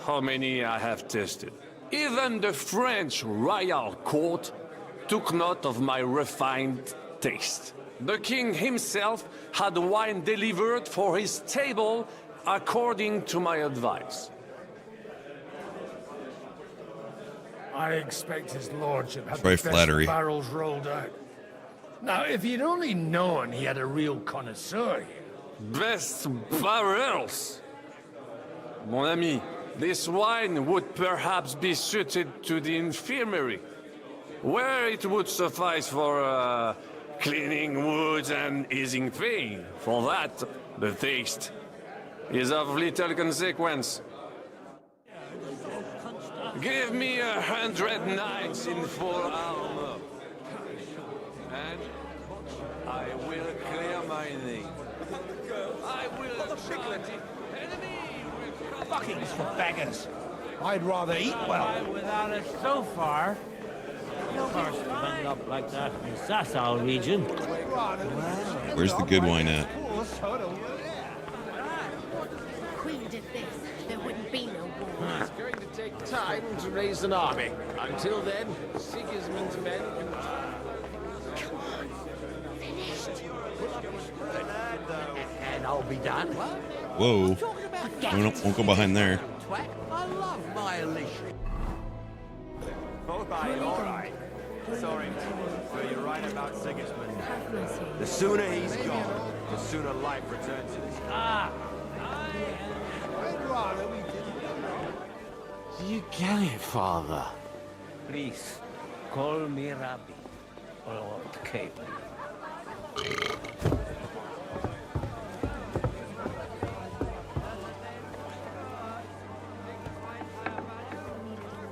How many I have tasted. Even the French royal court took note of my refined taste. The king himself had wine delivered for his table according to my advice. I expect his lordship had Very the best flattery. barrels rolled out. Now, if you'd only known he had a real connoisseur here. Best barrels! Mon ami, this wine would perhaps be suited to the infirmary, where it would suffice for cleaning wounds and easing pain. For that, the taste is of little consequence. Give me 100 knights in full armor, and I will clear my name. I will charge the enemy with Fuckings for beggars. I'd rather eat well. Without us so far. Cars bend up like that in Sasau region. Where's the good wine at? Queen did this, there wouldn't be no war. It's going to take time to raise an army. Until then, Sigismund's men can... And I'll be done. Whoa. Won't go behind there. I love my Alicia. All right. Sorry, but you're right about Sigismund. The sooner he's gone, the sooner life returns to this. You get it, Father. Please, call me Rabbi, or Lord Cable.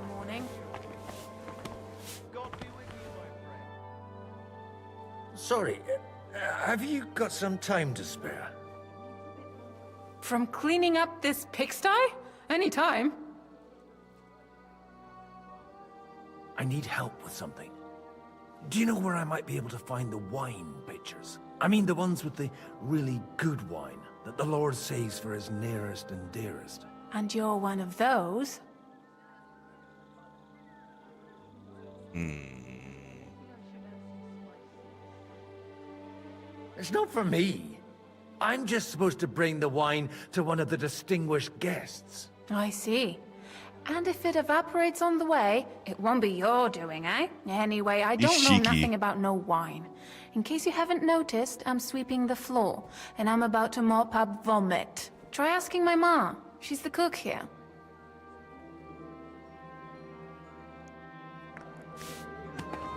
Morning. Sorry, have you got some time to spare? From cleaning up this pigsty? Anytime. I need help with something. Do you know where I might be able to find the wine pitchers? I mean the ones with the really good wine that the Lord saves for his nearest and dearest. And you're one of those? It's not for me. I'm just supposed to bring the wine to one of the distinguished guests. I see. And if it evaporates on the way, it won't be your doing, eh? Anyway, I don't know nothing about no wine. In case you haven't noticed, I'm sweeping the floor, and I'm about to mop up vomit. Try asking my ma. She's the cook here.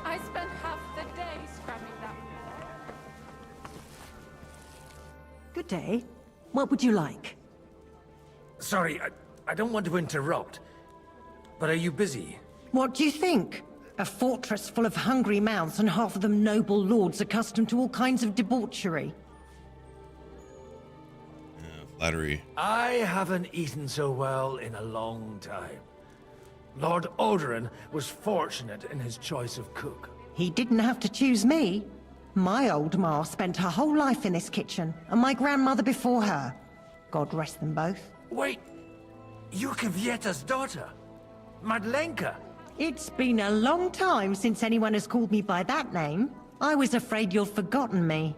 I spent half the day scrubbing that. Good day. What would you like? Sorry, I don't want to interrupt, but are you busy? What do you think? A fortress full of hungry mouths and half of them noble lords accustomed to all kinds of debauchery. Flattery. I haven't eaten so well in a long time. Lord Odoran was fortunate in his choice of cook. He didn't have to choose me. My old ma spent her whole life in this kitchen, and my grandmother before her. God rest them both. Wait, you're Kvieta's daughter, Madlenka. It's been a long time since anyone has called me by that name. I was afraid you'd forgotten me.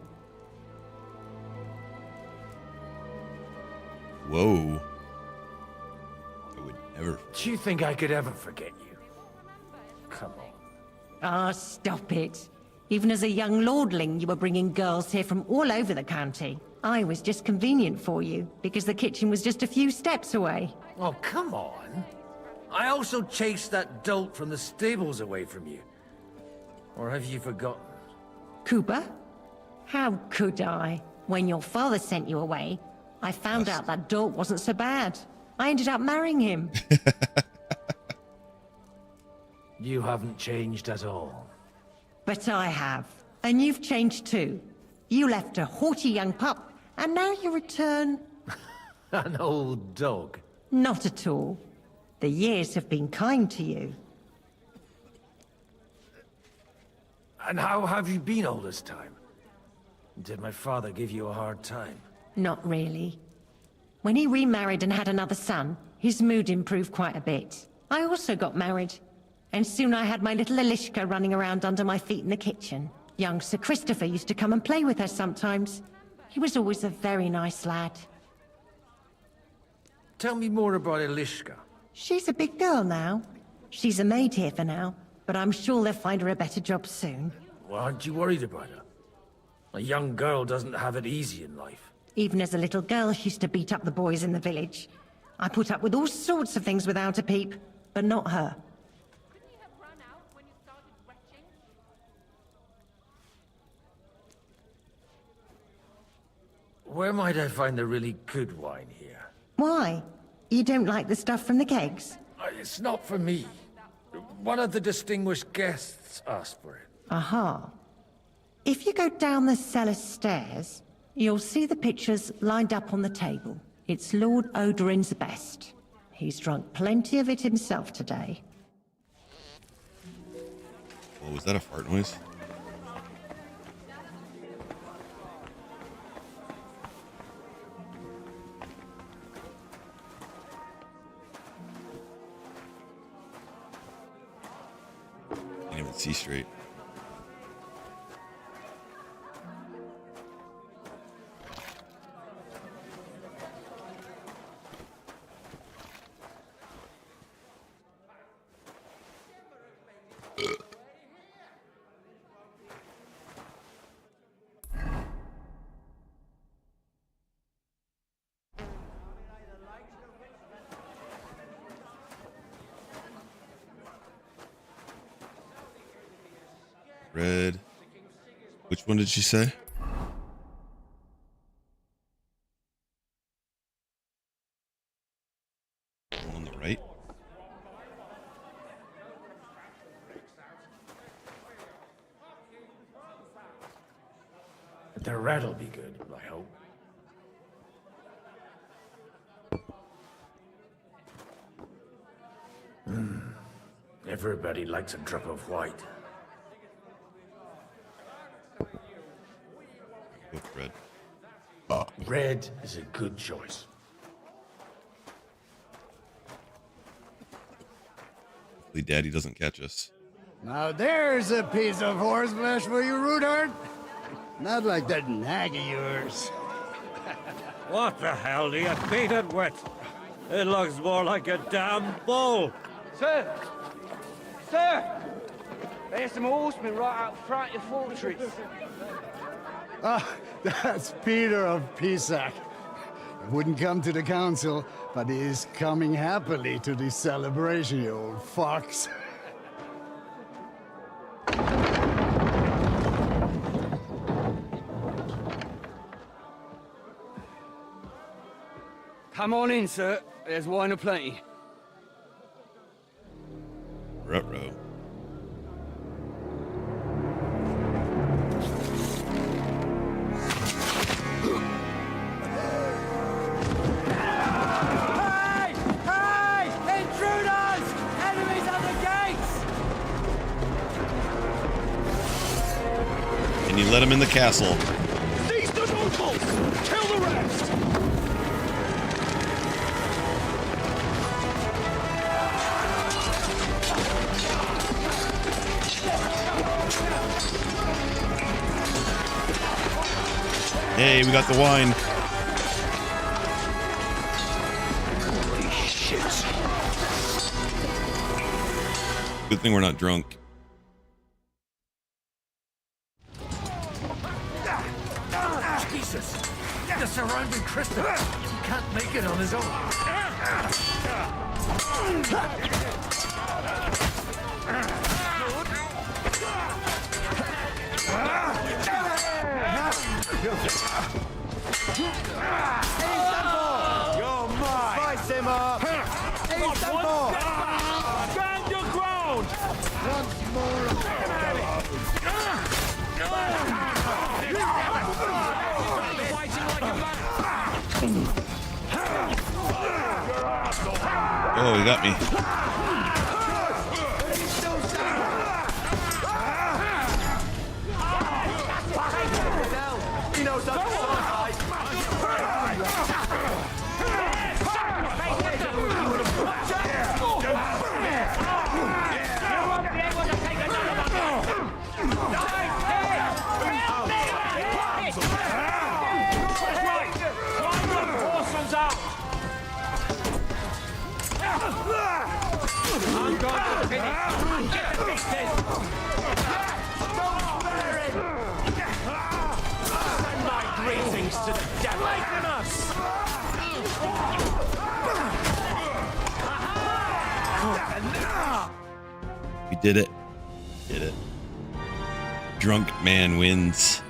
Whoa. I would never. Do you think I could ever forget you? Come on. Ah, stop it. Even as a young lordling, you were bringing girls here from all over the county. I was just convenient for you, because the kitchen was just a few steps away. Oh, come on. I also chased that dolt from the stables away from you. Or have you forgotten? Cooper? How could I? When your father sent you away, I found out that dolt wasn't so bad. I ended up marrying him. You haven't changed at all. But I have. And you've changed too. You left a haughty young pup, and now you return... An old dog. Not at all. The years have been kind to you. And how have you been all this time? Did my father give you a hard time? Not really. When he remarried and had another son, his mood improved quite a bit. I also got married. And soon I had my little Elishka running around under my feet in the kitchen. Young Sir Christopher used to come and play with her sometimes. He was always a very nice lad. Tell me more about Elishka. She's a big girl now. She's a maid here for now, but I'm sure they'll find her a better job soon. Well, aren't you worried about her? A young girl doesn't have it easy in life. Even as a little girl, she used to beat up the boys in the village. I put up with all sorts of things without a peep, but not her. Where might I find the really good wine here? Why? You don't like the stuff from the kegs? It's not for me. One of the distinguished guests asked for it. Aha. If you go down the cellar stairs, you'll see the pictures lined up on the table. It's Lord Odorin's best. He's drunk plenty of it himself today. Oh, was that a fart noise? Can't even see straight. Red. Which one did she say? On the right. The red'll be good, I hope. Everybody likes a drop of white. With red. Red is a good choice. Hopefully Daddy doesn't catch us. Now there's a piece of horseflesh for you, Rudart. Not like that nag of yours. What the hell do you beat it with? It looks more like a damn bull. Sir! Sir! There's some horsemen right out front of the fortress. Ah, that's Peter of Pisac. He wouldn't come to the council, but he is coming happily to the celebration, you old fox. Come on in, sir. There's wine aplenty. Ruh-roh. And you let him in the castle. Seize the nobles! Kill the rest! Hey, we got the wine. Holy shit. Good thing we're not drunk. Jesus! The surrounding Christopher! He can't make it on his own. You're mine! Spice him up! He's done for! Stand your ground! Once more. Oh, he got me. finished. Get the pieces. Send my greetings to the devil. Lighten us. We did it. Did it. Drunk man wins.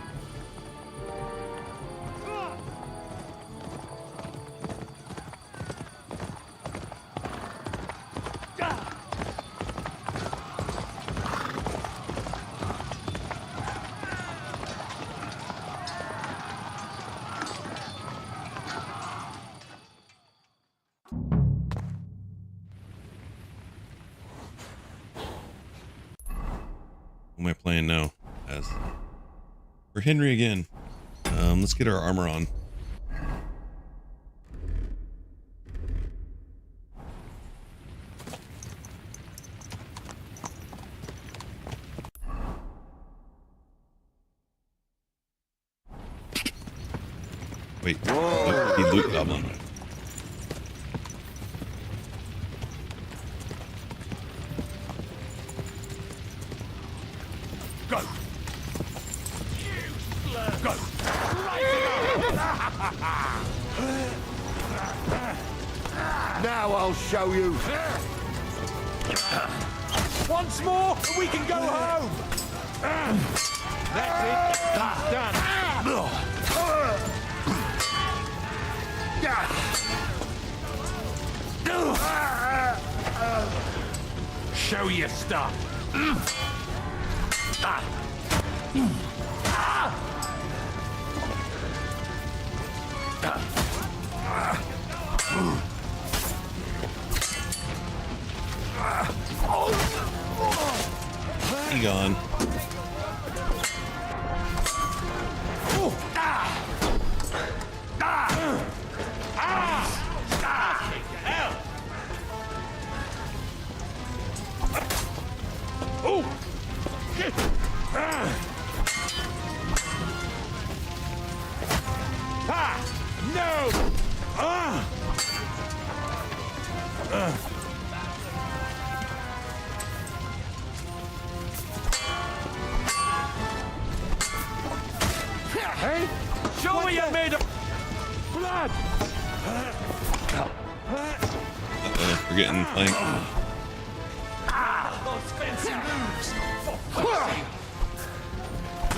Who am I playing now? As for Henry again. Let's get our armor on. Wait, he loot goblin. Go! Go! Now I'll show you. Once more, and we can go home. That's it. That's done. Show your stuff. He gone. Hey, show me you're made of blood. We're getting flanked. Those fancy moves. Leave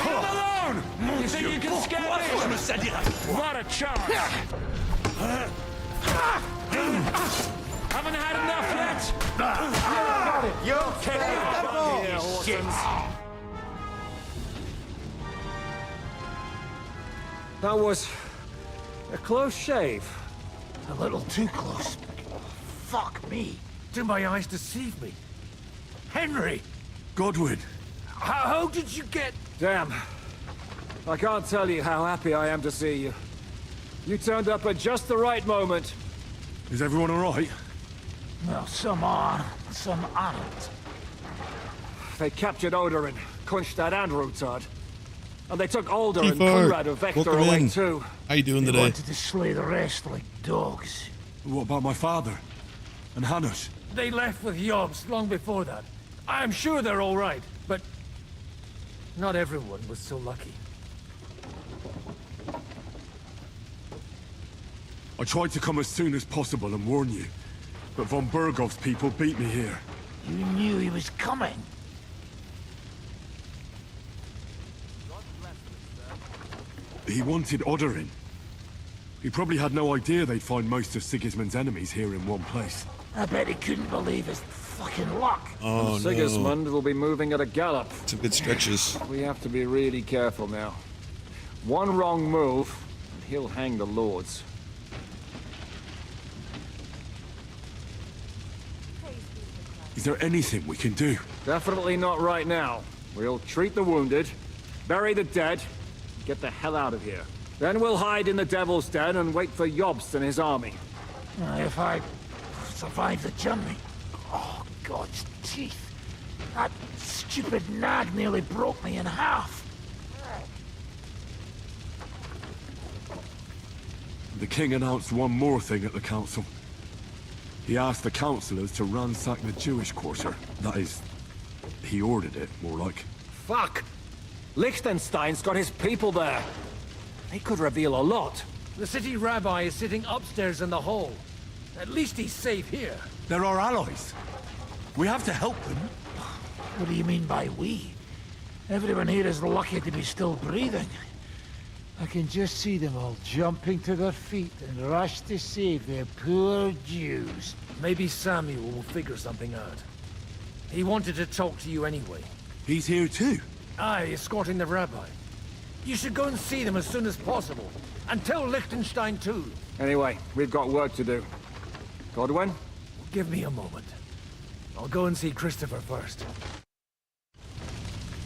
him alone. You think you can scare me? Not a chance. Haven't had enough yet. You kick it. Shit. That was a close shave. A little too close. Fuck me. Do my eyes deceive me? Henry! Godwin! How did you get... Damn. I can't tell you how happy I am to see you. You turned up at just the right moment. Is everyone alright? Well, some are, some aren't. They captured Odorin, Kunstad and Rutard. And they took Alder and T4, Conrad of Vector welcome away in. too. How you doing They today? wanted to slay the rest like dogs. What about my father? And Hanush? They left with Yobs long before that. I'm sure they're all right, but not everyone was so lucky. I tried to come as soon as possible and warn you, but von Bergov's people beat me here. You knew he was coming. He wanted Odorin. He probably had no idea they'd find most of Sigismund's enemies here in one place. I bet he couldn't believe his fucking luck. Oh no. Sigismund will be moving at a gallop. Some good stretches. We have to be really careful now. One wrong move, and he'll hang the lords. Is there anything we can do? Definitely not right now. We'll treat the wounded, bury the dead, get the hell out of here. Then we'll hide in the Devil's Den and wait for Jobst and his army. If I survive the journey... Oh, God's teeth. That stupid nag nearly broke me in half. The king announced one more thing at the council. He asked the councillors to ransack the Jewish quarter. That is, he ordered it, more like. Fuck! Liechtenstein's got his people there. They could reveal a lot. The city rabbi is sitting upstairs in the hall. At least he's safe here. They're our allies. We have to help them. What do you mean by we? Everyone here is lucky to be still breathing. I can just see them all jumping to their feet and rush to save their poor Jews. Maybe Samuel will figure something out. He wanted to talk to you anyway. He's here too? Aye, escorting the rabbi. You should go and see them as soon as possible. And tell Liechtenstein too. Anyway, we've got work to do. Godwin? Give me a moment. I'll go and see Christopher first.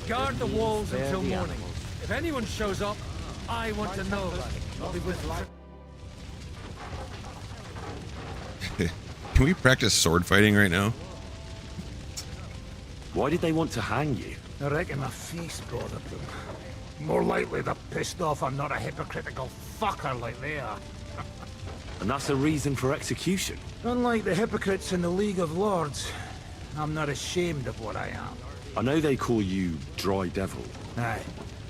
Guard the walls until morning. If anyone shows up, I want to know about it. I'll be with you. Can we practice sword fighting right now? Why did they want to hang you? I reckon my face bothered them. More likely they're pissed off I'm not a hypocritical fucker like they are. And that's a reason for execution? Unlike the hypocrites in the League of Lords, I'm not ashamed of what I am. I know they call you Dry Devil. Aye.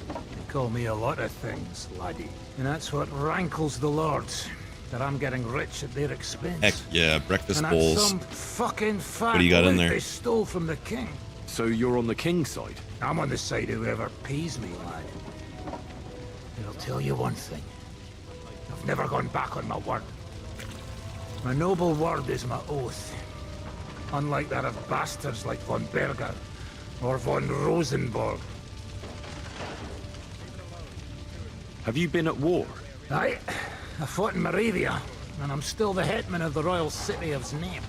They call me a lot of things, laddie. And that's what rankles the Lords. That I'm getting rich at their expense. Heck yeah, breakfast and bowls. Some fucking fat What do you got in there? They stole from the king. So you're on the king's side? I'm on the side of whoever pays me, lad. And I'll tell you one thing. I've never gone back on my word. My noble word is my oath. Unlike that of bastards like von Berger or von Rosenborg. Have you been at war? I fought in Moravia, and I'm still the hetman of the royal city of Znaim.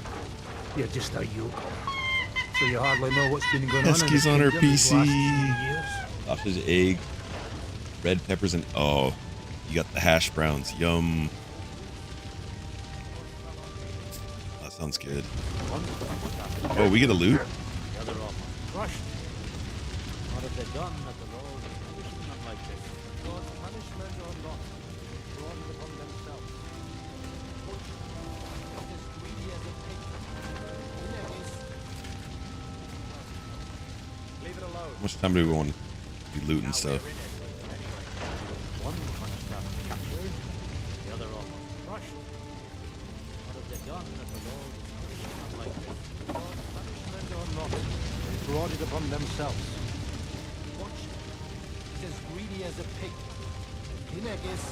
You're just a yokel. So you hardly know what's been going on. Eski's on her PC. Sausage, egg, red peppers, and oh, you got the hash browns. Yum. That sounds good. Oh, we get a loot. What have they done that the Lord is punishing them like this? God's punishment or not, brought it upon themselves. As greedy as a pig. Leave it alone. How much time do we want to be looting stuff? One punched up, captured, the other almost crushed. What have they done that the Lord is punishing them like this? God's punishment or not, they brought it upon themselves. Watch. It's as greedy as a pig. Kinegis.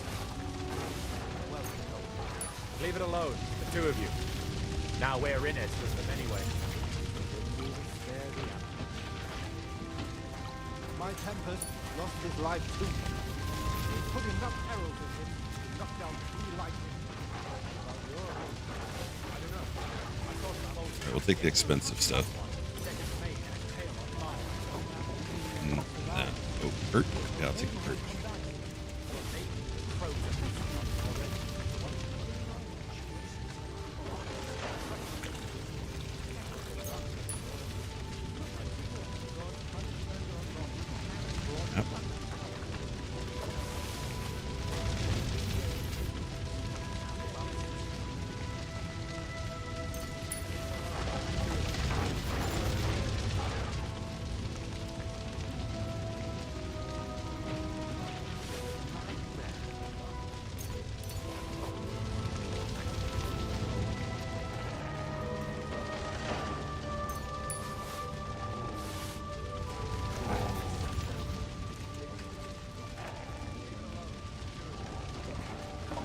Well, Leave it alone, the two of you. Now we're in it with them anyway. my Tempest lost his life too. He put enough arrows in him to knock down 3 lightning. Alright, we'll take the expensive stuff. Nah. Oh, hurt? Yeah, I'll take the hurt.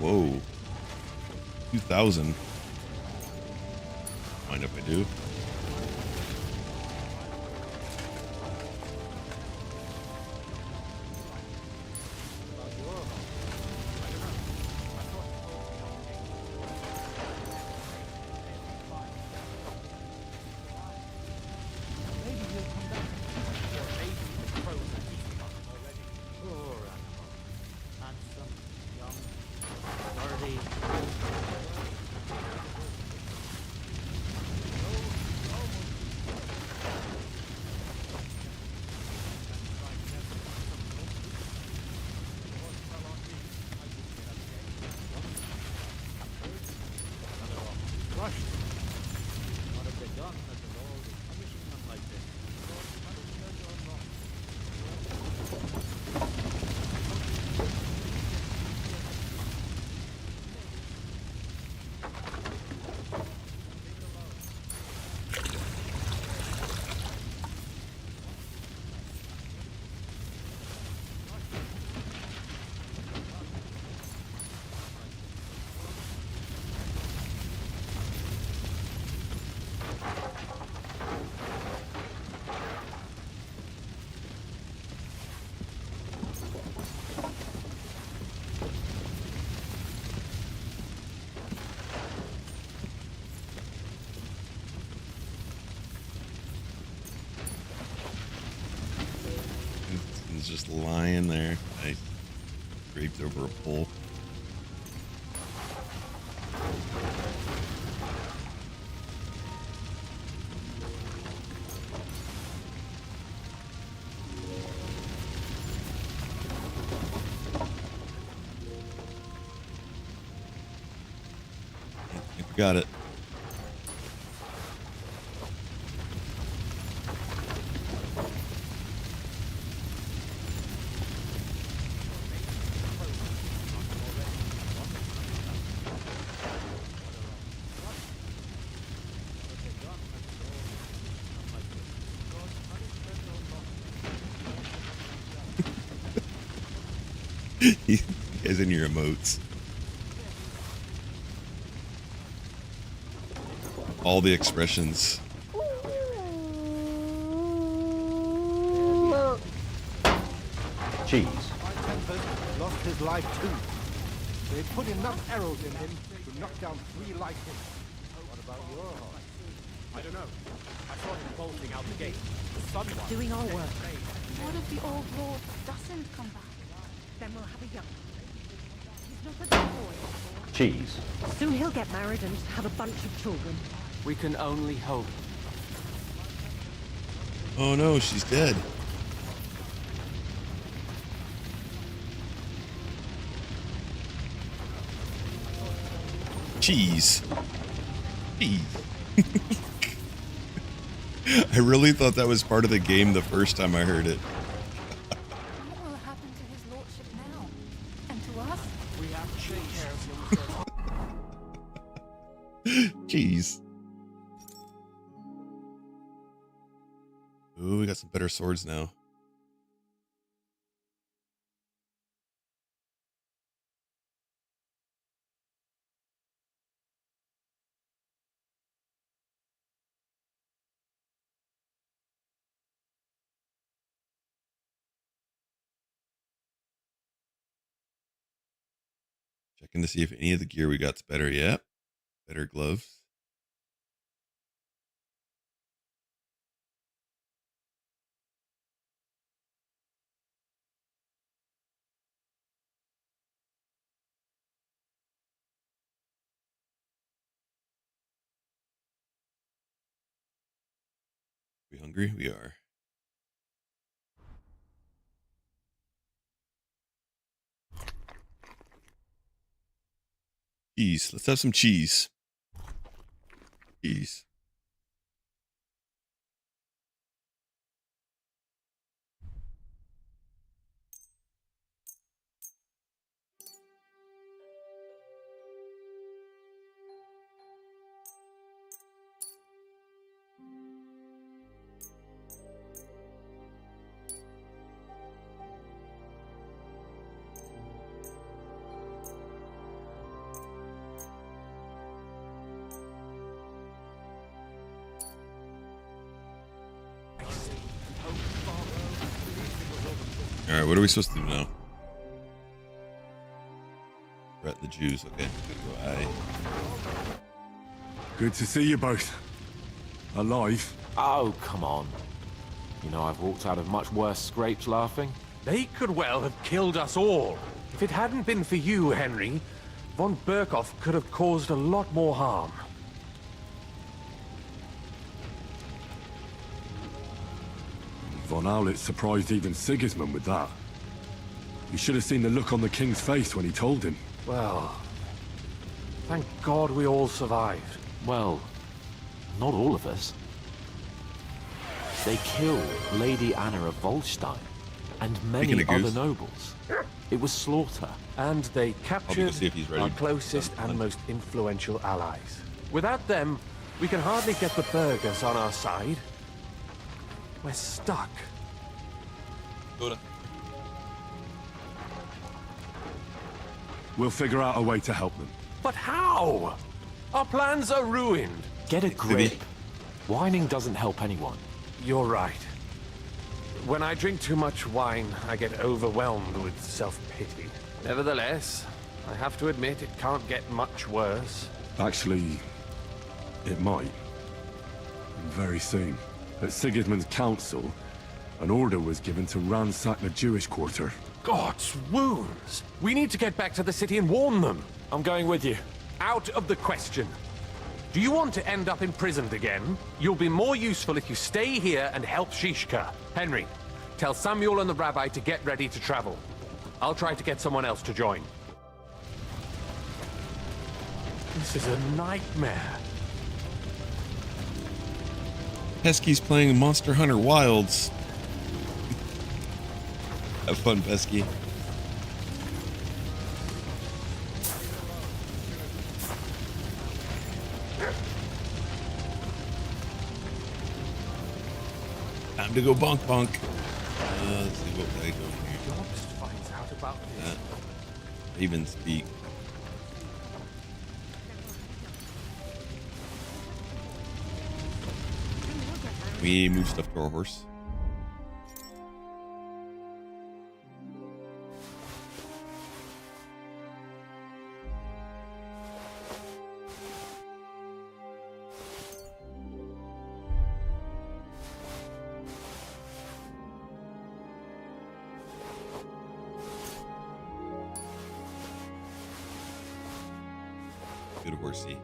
Whoa. 2,000. Mind if I do? just lying there. Nice. Draped over a pole. I think we got it. You guys in your emotes. All the expressions. Cheese. My tempered lost his life too. They put enough arrows in him to knock down 3 like him. What about your horse? I don't know. I saw him bolting out the gate. The sun was Doing our work. What if the old lord doesn't come back? Then we'll have a young. He's not a good boy. Cheese. Soon he'll get married and have a bunch of children. We can only hope. Oh no, she's dead. Cheese. Cheese. I really thought that was part of the game the first time I heard it. What will happen to his lordship now? And to us? We have to take care of him. Cheese. Ooh, we got some better swords now. Checking to see if any of the gear we got's better yet. Better gloves. We hungry? We are. Cheese. Let's have some cheese. Cheese. All right, what are we supposed to do now? Threat the Jews. Okay, good go. Aye. Good to see you both. Alive. Oh, come on. You know, I've walked out of much worse scrapes laughing. They could well have killed us all. If it hadn't been for you, Henry, von Berkhoff could have caused a lot more harm. Von Aulitz surprised even Sigismund with that. You should have seen the look on the king's face when he told him. Well, thank God we all survived. Well, not all of us. They killed Lady Anna of Volstein and many other nobles. It was slaughter. And they captured see if he's ready. our closest and most influential allies. Without them, we can hardly get the burghers on our side. We're stuck. We'll figure out a way to help them. But how? Our plans are ruined. Get a grip. Whining doesn't help anyone. You're right. When I drink too much wine, I get overwhelmed with self-pity. Nevertheless, I have to admit it can't get much worse. Actually, it might. Very soon. At Sigismund's council, An order was given to ransack the Jewish quarter. God's wounds! We need to get back to the city and warn them. I'm going with you. Out of the question. Do you want to end up imprisoned again? You'll be more useful if you stay here and help Shishka. Henry, tell Samuel and the rabbi to get ready to travel. I'll try to get someone else to join. This is a nightmare. Pesky's playing Monster Hunter Wilds. Have fun, Pesky. Time to go bonk bonk. Let's see what I go here. Dobbs finds out about this. Even speak. We move stuff to our horse. Good horsey.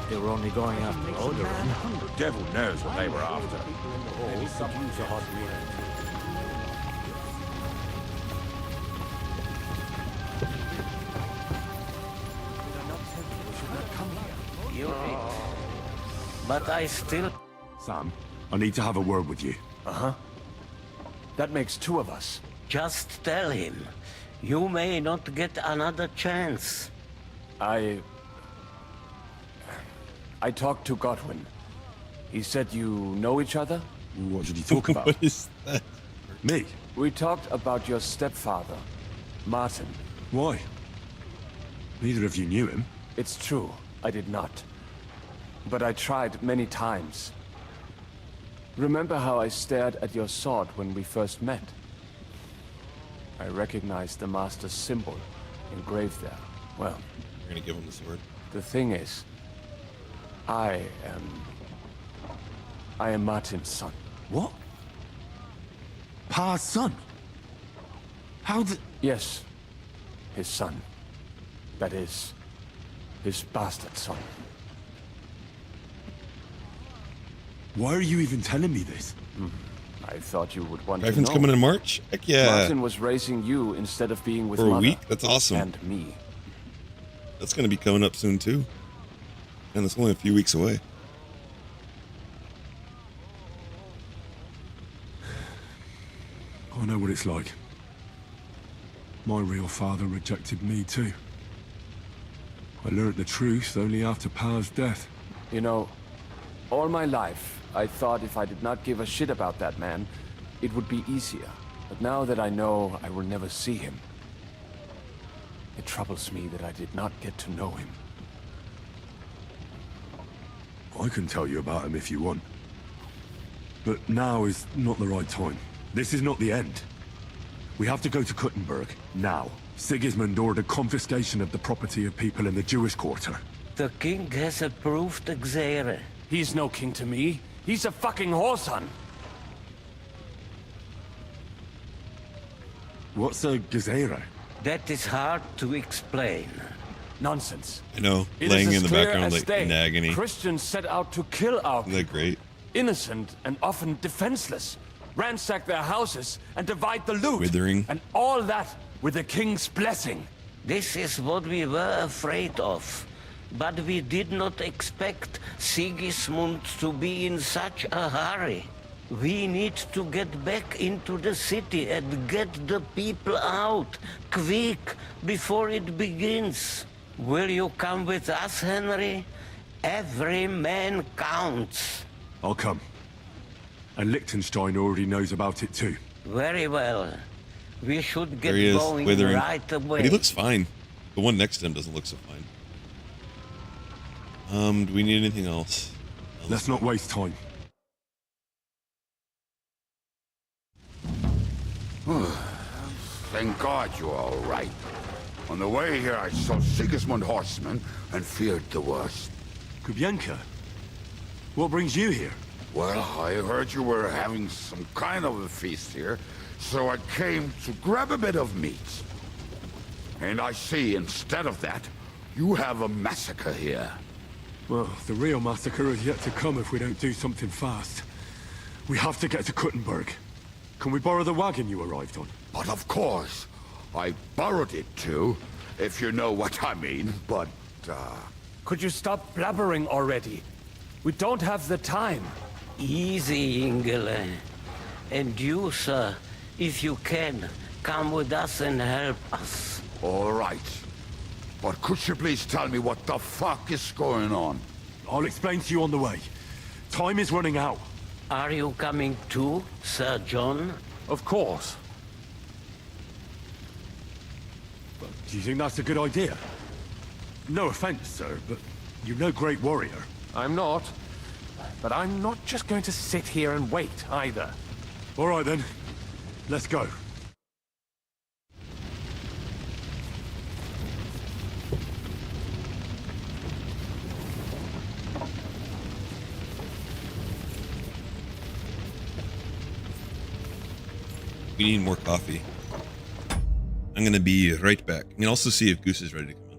They were only going after Odorin. The devil knows what they were after. Maybe could use a hot meal. But I still... Sam, I need to have a word with you. Uh-huh. That makes two of us. Just tell him. You may not get another chance. I talked to Godwin. He said you know each other? What did he talk about? What is that? Me? We talked about your stepfather, Martin. Why? Neither of you knew him. It's true, I did not. But I tried many times. Remember how I stared at your sword when we first met? I recognized the Master's symbol engraved there. Well, you're gonna give him the sword. The thing is, I am Martin's son. What? Pa's son? How did... Yes, his son. That is, his bastard son. Why are you even telling me this? I thought you would want Griffin's to know. coming in March? Heck yeah. Martin was raising you instead of being with For a Mother week? That's awesome. And me. That's going to be coming up soon too. And it's only a few weeks away. I know what it's like. My real father rejected me too. I learned the truth only after Pa's death. You know, all my life, I thought if I did not give a shit about that man, it would be easier. But now that I know I will never see him, it troubles me that I did not get to know him. I can tell you about him if you want. But now is not the right time. This is not the end. We have to go to Kuttenberg, now. Sigismund ordered confiscation of the property of people in the Jewish quarter. The king has approved Xere. He's no king to me. He's a fucking whoreson. What's a Gezerah? That is hard to explain. Nonsense. I know, It laying is in the as clear background as like day. in agony. Christians set out to kill our Isn't that great? innocent and often defenseless, ransack their houses and divide the loot. Withering. And all that with the king's blessing. This is what we were afraid of. But we did not expect Sigismund to be in such a hurry. We need to get back into the city and get the people out, quick, before it begins. Will you come with us, Henry? Every man counts. I'll come. And Liechtenstein already knows about it too. Very well. We should get There he is, going withering. right away. But he looks fine. The one next to him doesn't look so fine. Do we need anything else? Let's not waste time. Thank God you're all right. On the way here, I saw Sigismund horsemen and feared the worst. Kubienka? What brings you here? Well, I heard you were having some kind of a feast here, so I came to grab a bit of meat. And I see, instead of that, you have a massacre here. Well, the real massacre is yet to come if we don't do something fast. We have to get to Kuttenberg. Can we borrow the wagon you arrived on? But of course. I borrowed it too, if you know what I mean, but, Could you stop blabbering already? We don't have the time. Easy, Ingele. And you, sir, if you can, come with us and help us. All right. But could you please tell me what the fuck is going on? I'll explain to you on the way. Time is running out. Are you coming too, Sir John? Of course. Do you think that's a good idea? No offense, sir, but you're no great warrior. I'm not. But I'm not just going to sit here and wait, either. All right, then. Let's go. We need more coffee. I'm gonna be right back. You can also see if Goose is ready to come in.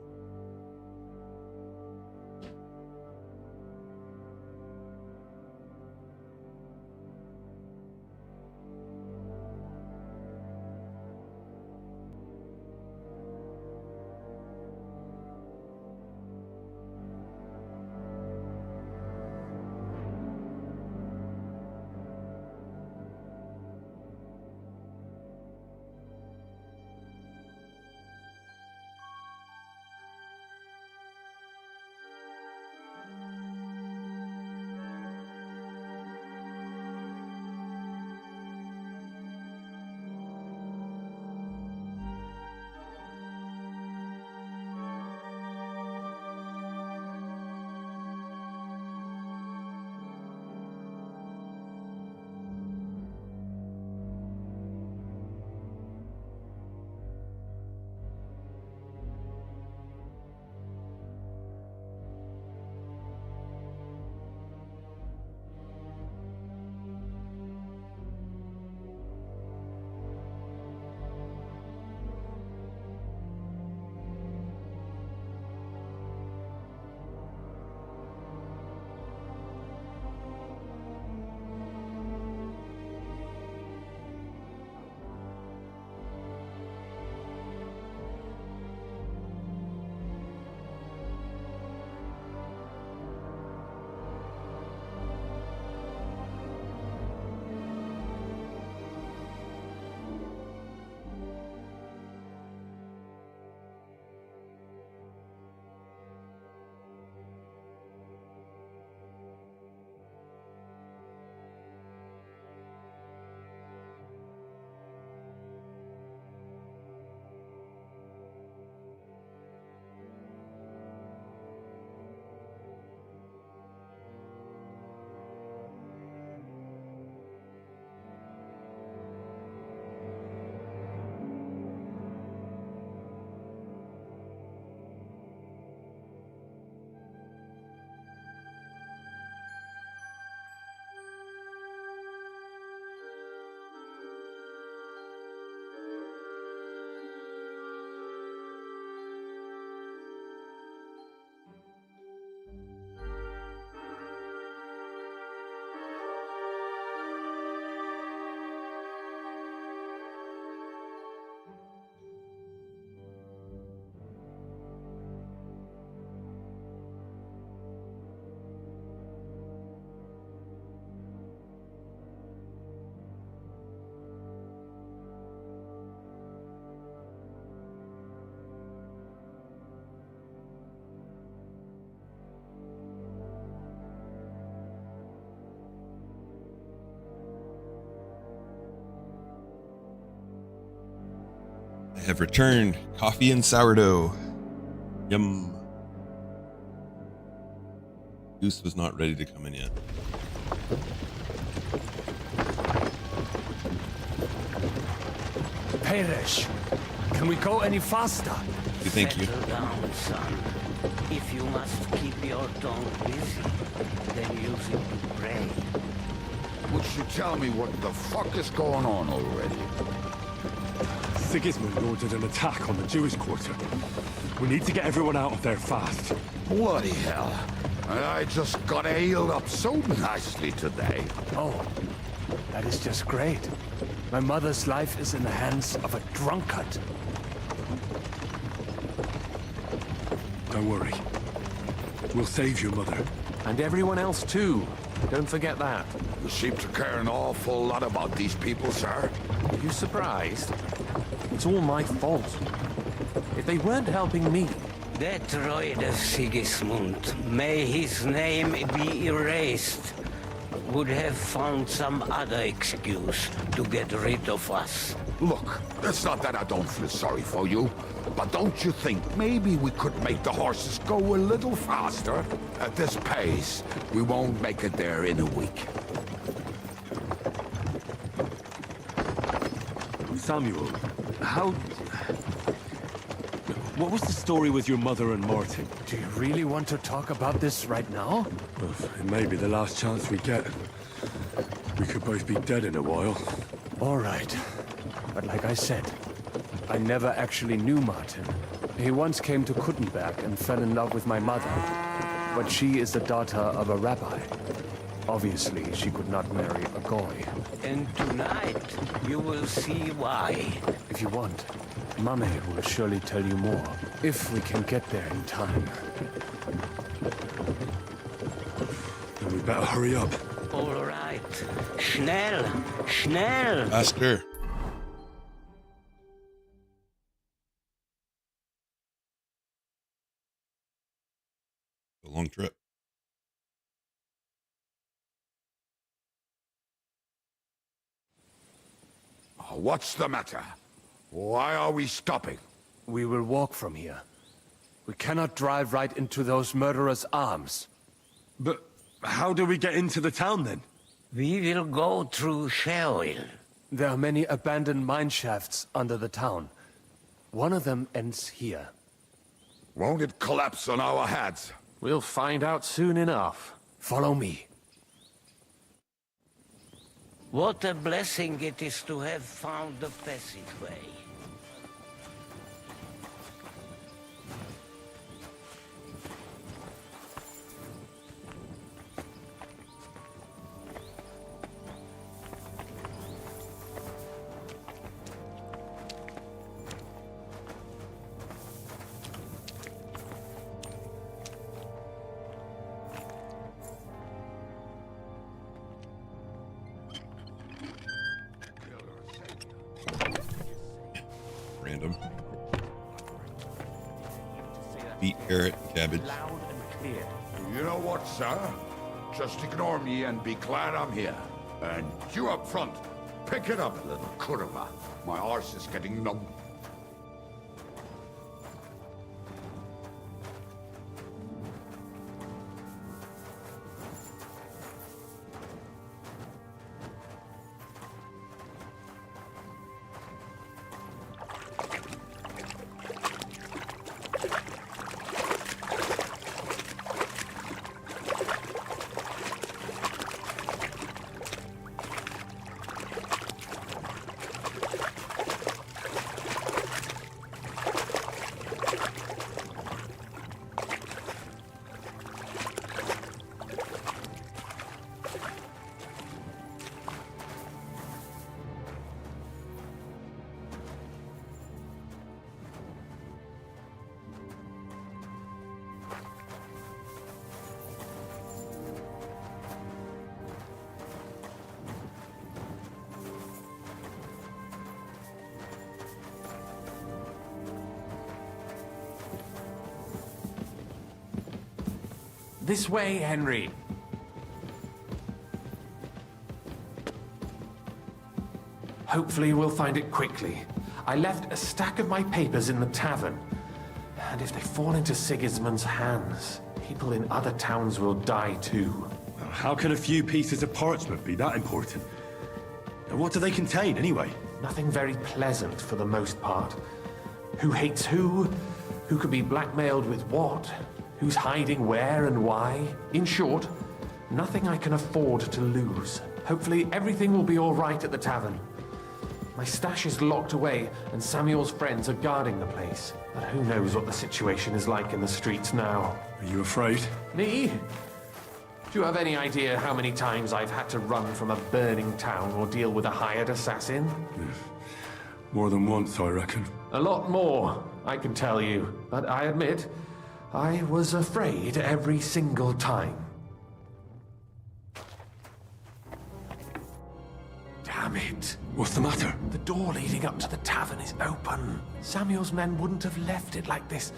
Have returned. Coffee and sourdough. Yum. Goose was not ready to come in yet. Perish. Can we go any faster? Thank you. Settle down, son. If you must keep your tongue busy, then use it to pray. Would you tell me what the fuck is going on already? Sigismund ordered an attack on the Jewish quarter. We need to get everyone out of there fast. Bloody hell. I just got healed up so nicely today. Oh, that is just great. My mother's life is in the hands of a drunkard. Don't worry. We'll save your mother. And everyone else too. Don't forget that. You seem to care an awful lot about these people, sir. Are you surprised? It's all my fault. If they weren't helping me... That Reuter Sigismund, may his name be erased, would have found some other excuse to get rid of us. Look, it's not that I don't feel sorry for you, but don't you think maybe we could make the horses go a little faster? At this pace, we won't make it there in a week. Samuel, what was the story with your mother and Martin? Do you really want to talk about this right now? Well, it may be the last chance we get. We could both be dead in a while. All right. But like I said, I never actually knew Martin. He once came to Kuttenberg and fell in love with my mother. But she is the daughter of a rabbi. Obviously, she could not marry a goy. And tonight, you will see why. If you want, Mummy will surely tell you more, if we can get there in time. Then we better hurry up. All right. Schnell! Schnell! Faster. A long trip. What's the matter? Why are we stopping? We will walk from here. We cannot drive right into those murderers' arms. But how do we get into the town then? We will go through Sheol. There are many abandoned mine shafts under the town. One of them ends here. Won't it collapse on our heads? We'll find out soon enough. Follow me. What a blessing it is to have found the passageway. Random. Beet, carrot, cabbage. You know what, sir? Just ignore me and be glad I'm here. And you up front, pick it up, little kurva. My arse is getting numb. This way, Henry. Hopefully we'll find it quickly. I left a stack of my papers in the tavern. And if they fall into Sigismund's hands, People in other towns will die too. How can a few pieces of parchment be that important? And what do they contain, anyway? Nothing very pleasant for the most part. Who hates who? Who could be blackmailed with what? Who's hiding where and why? In short, nothing I can afford to lose. Hopefully everything will be all right at the tavern. My stash is locked away, and Samuel's friends are guarding the place. But who knows what the situation is like in the streets now. Are you afraid? Me? Do you have any idea how many times I've had to run from a burning town or deal with a hired assassin? More than once, I reckon. A lot more, I can tell you. But I admit, I was afraid every single time. Damn it. What's the matter? The door leading up to the tavern is open. Samuel's men wouldn't have left it like this.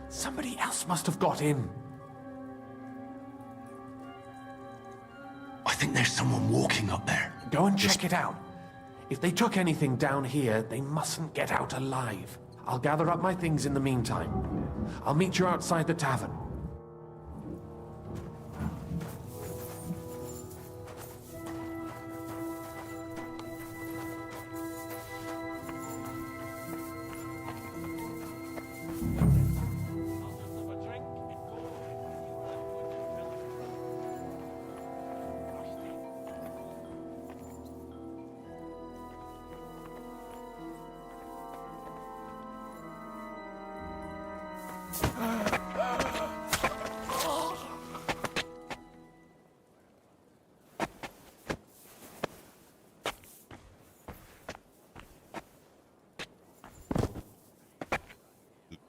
Somebody else must have got in. I think there's someone walking up there. Go and check it out. If they took anything down here, they mustn't get out alive. I'll gather up my things in the meantime. I'll meet you outside the tavern.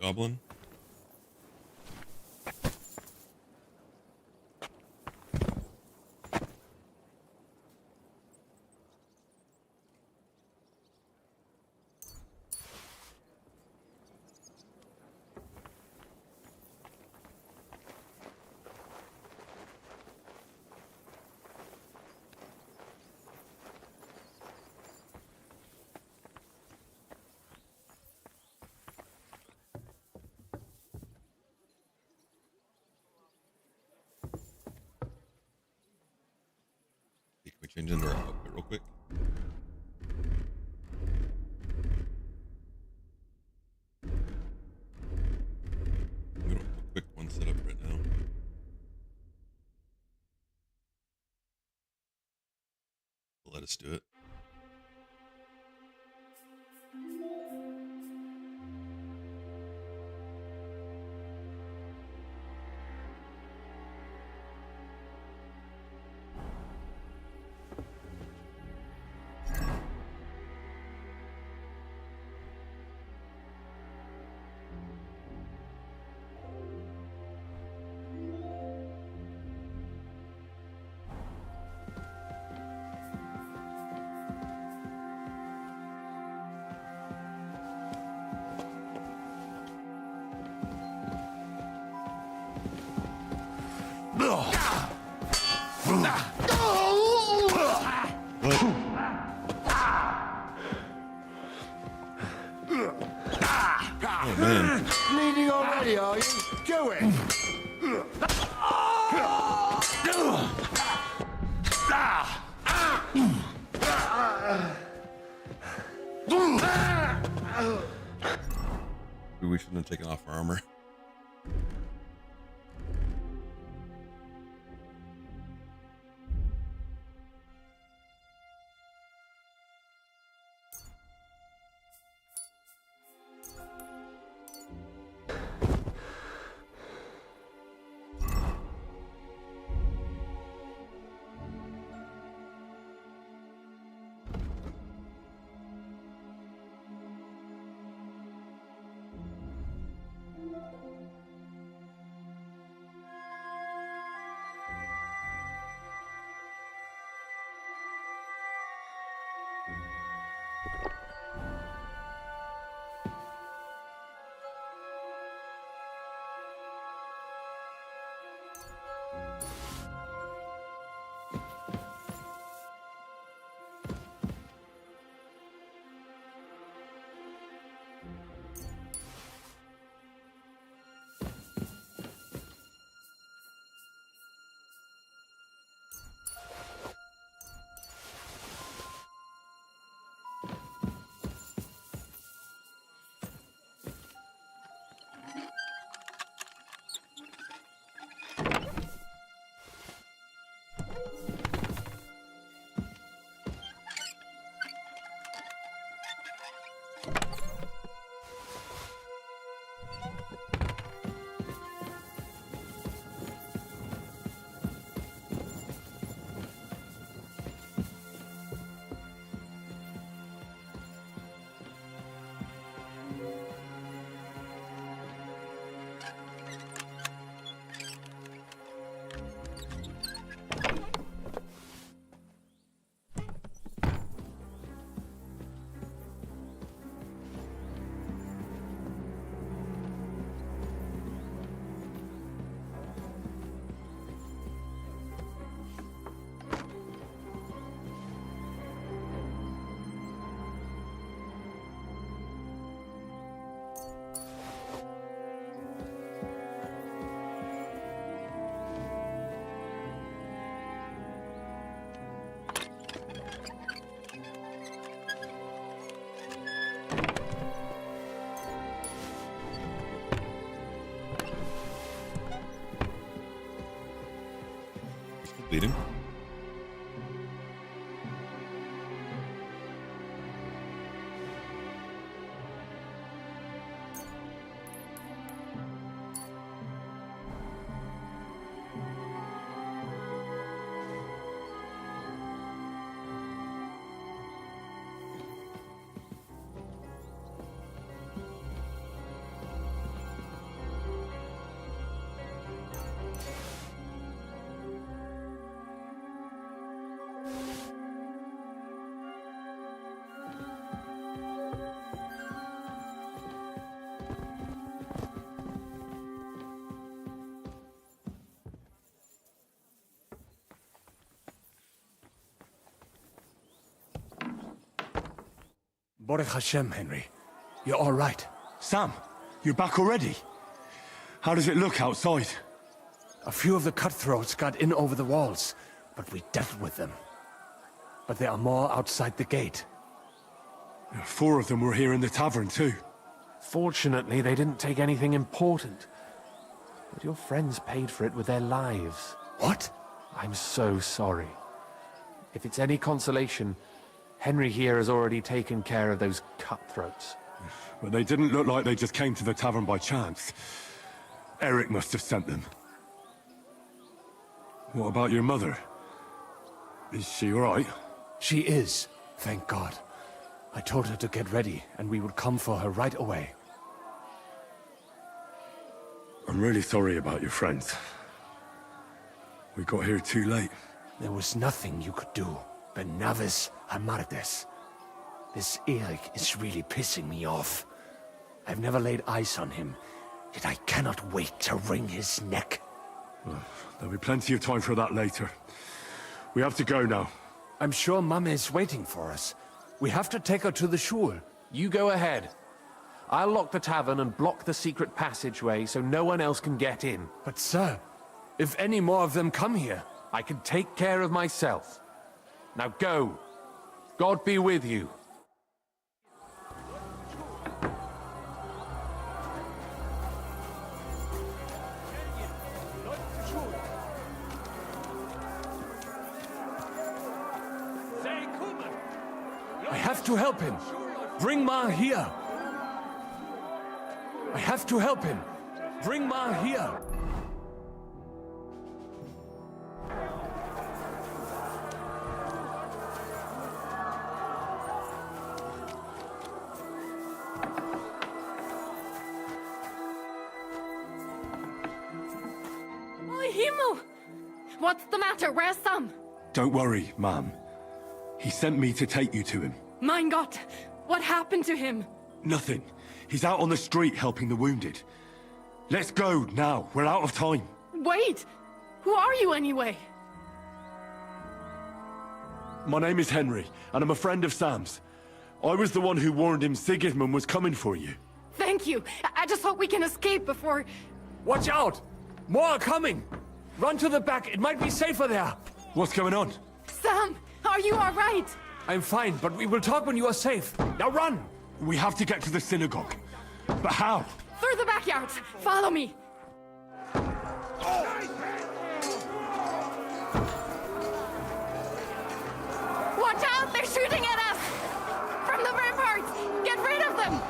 Goblin. Can we change into our outfit real quick? We don't have a quick one set up right now. Let us do it. Oh man. Bleeding already, are you? Do it! Maybe we shouldn't have taken off our armor. Investigating. Baruch Hashem, Henry. You're all right. Sam, you're back already? How does it look outside? A few of the cutthroats got in over the walls, but we dealt with them. But there are more outside the gate. 4 of them were here in the tavern too. Fortunately, they didn't take anything important. But your friends paid for it with their lives. What? I'm so sorry. If it's any consolation, Henry here has already taken care of those cutthroats. But they didn't look like they just came to the tavern by chance. Eric must have sent them. What about your mother? Is she all right? She is, thank God. I told her to get ready, and we would come for her right away. I'm really sorry about your friends. We got here too late. There was nothing you could do. Benavis Hamartes. This Eric is really pissing me off. I've never laid eyes on him, yet I cannot wait to wring his neck. Well, there'll be plenty of time for that later. We have to go now. I'm sure Mum is waiting for us. We have to take her to the shul. You go ahead. I'll lock the tavern and block the secret passageway so no one else can get in. But sir, if any more of them come here, I can take care of myself. Now go. God be with you. I have to help him. Bring Ma here. I have to help him. Bring Ma here. Oh, Himmel! What's the matter? Where's Sam? Don't worry, ma'am. He sent me to take you to him. Mein Gott! What happened to him? Nothing. He's out on the street helping the wounded. Let's go now. We're out of time. Wait! Who are you anyway? My name is Henry, and I'm a friend of Sam's. I was the one who warned him Sigismund was coming for you. Thank you. I just hope we can escape before... Watch out! More are coming! Run to the back. It might be safer there. What's going on? Sam! Are you all right? I'm fine, but we will talk when you are safe. Now run! We have to get to the synagogue. But how? Through the backyard. Follow me. Watch out! They're shooting at us! From the ramparts! Get rid of them!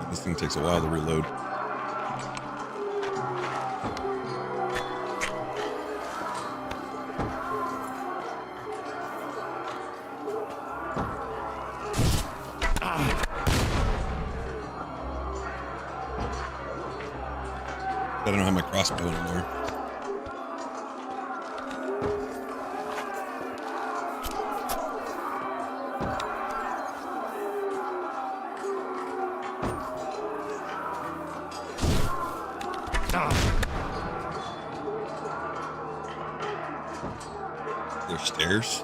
This thing takes a while to reload. I don't have my crossbow anymore. There's stairs.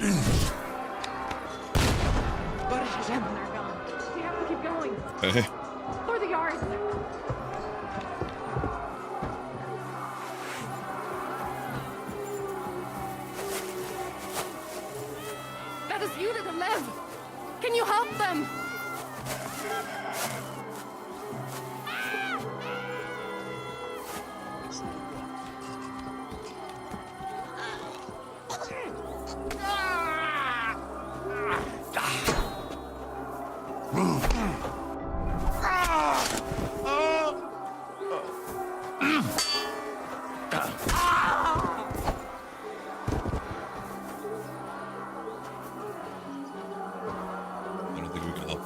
We have to keep going. Hey. For the yards. That is you that live. Can you help them? I don't think we can help.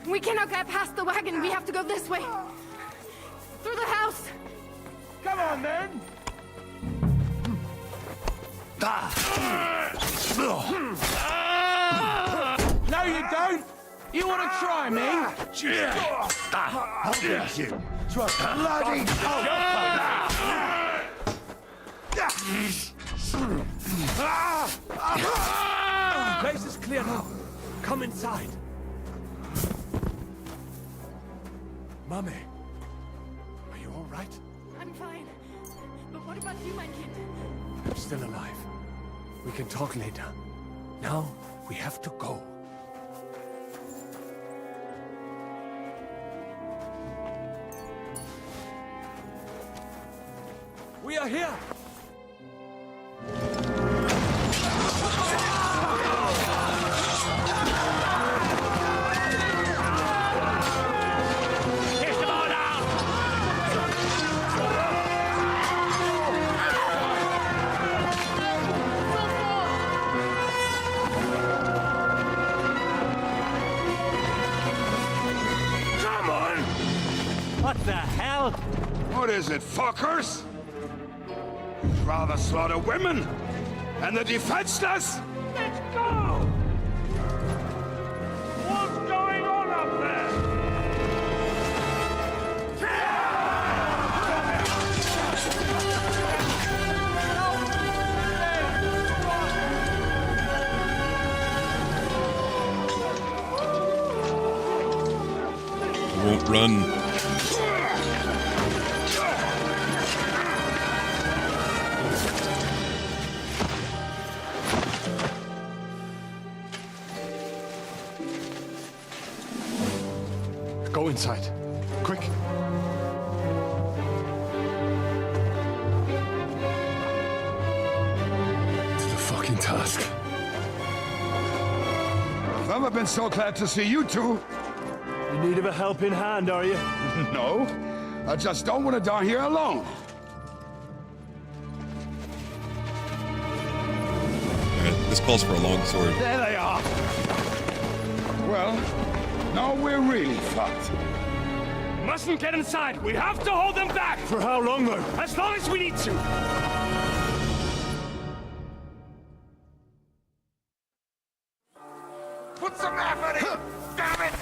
We cannot get past the wagon. We have to go this way. Through the house. Come on, then. No, you don't. You want to try me? I'll get you. Bloody Place is clear now. Come inside. Mummy, are you all right? I'm fine. But what about you, my kid? I'm still alive. We can talk later. Now, we have to go. We are here! What the hell? What is it, fuckers? You'd rather slaughter women and the defenseless? Let's go! What's going on up there? I won't run. Go inside. Quick. To the fucking task. Never been so glad to see you two. In need of a helping hand, are you? No, I just don't want to die here alone. Alright, this calls for a long sword. There they are. Well, now we're really fucked. Mustn't get inside. We have to hold them back. For how long, though? As long as we need to. Put some effort in! Damn it!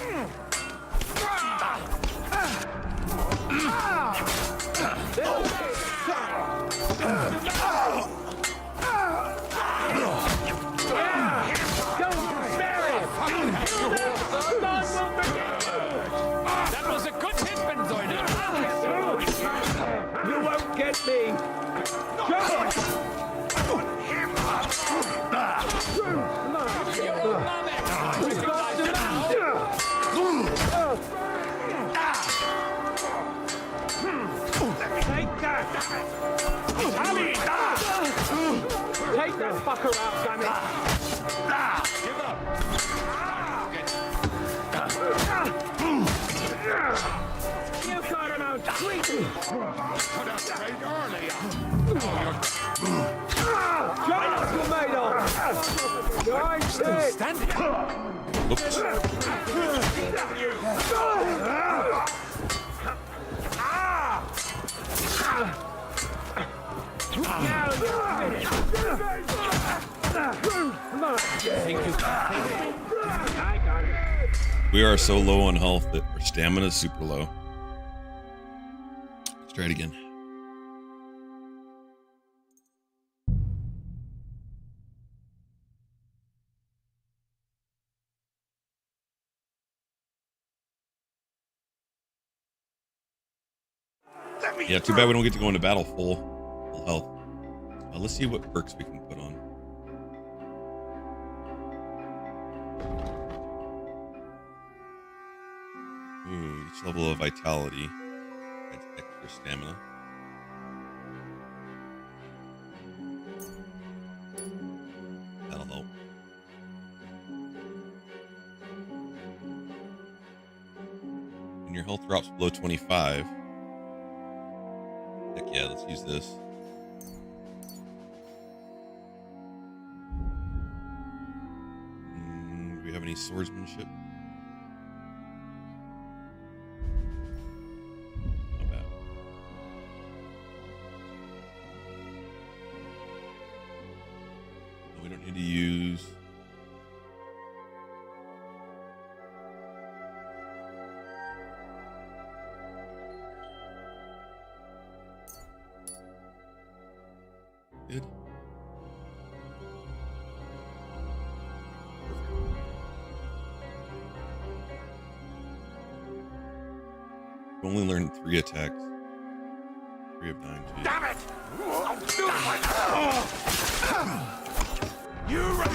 That was a good hit, Benzoida. You won't get me. Take that! Ali! Take that fucker out, damn it! Give up! You got him out sleeping! Could have stayed earlier. Shut up, tomato! I'm still standing! Oops. We are so low on health that our stamina is super low. Let's try it again. Yeah, too bad we don't get to go into battle full health. Let's see what perks we can put on. Ooh, each level of vitality adds extra stamina. That'll help. When your health drops below 25. Heck yeah, let's use this. Do we have any swordsmanship? Not bad. No, we don't need to use. Good. We only learned 3 attacks. 3 of 9. Too. Damn it! I'll do it myself! You run!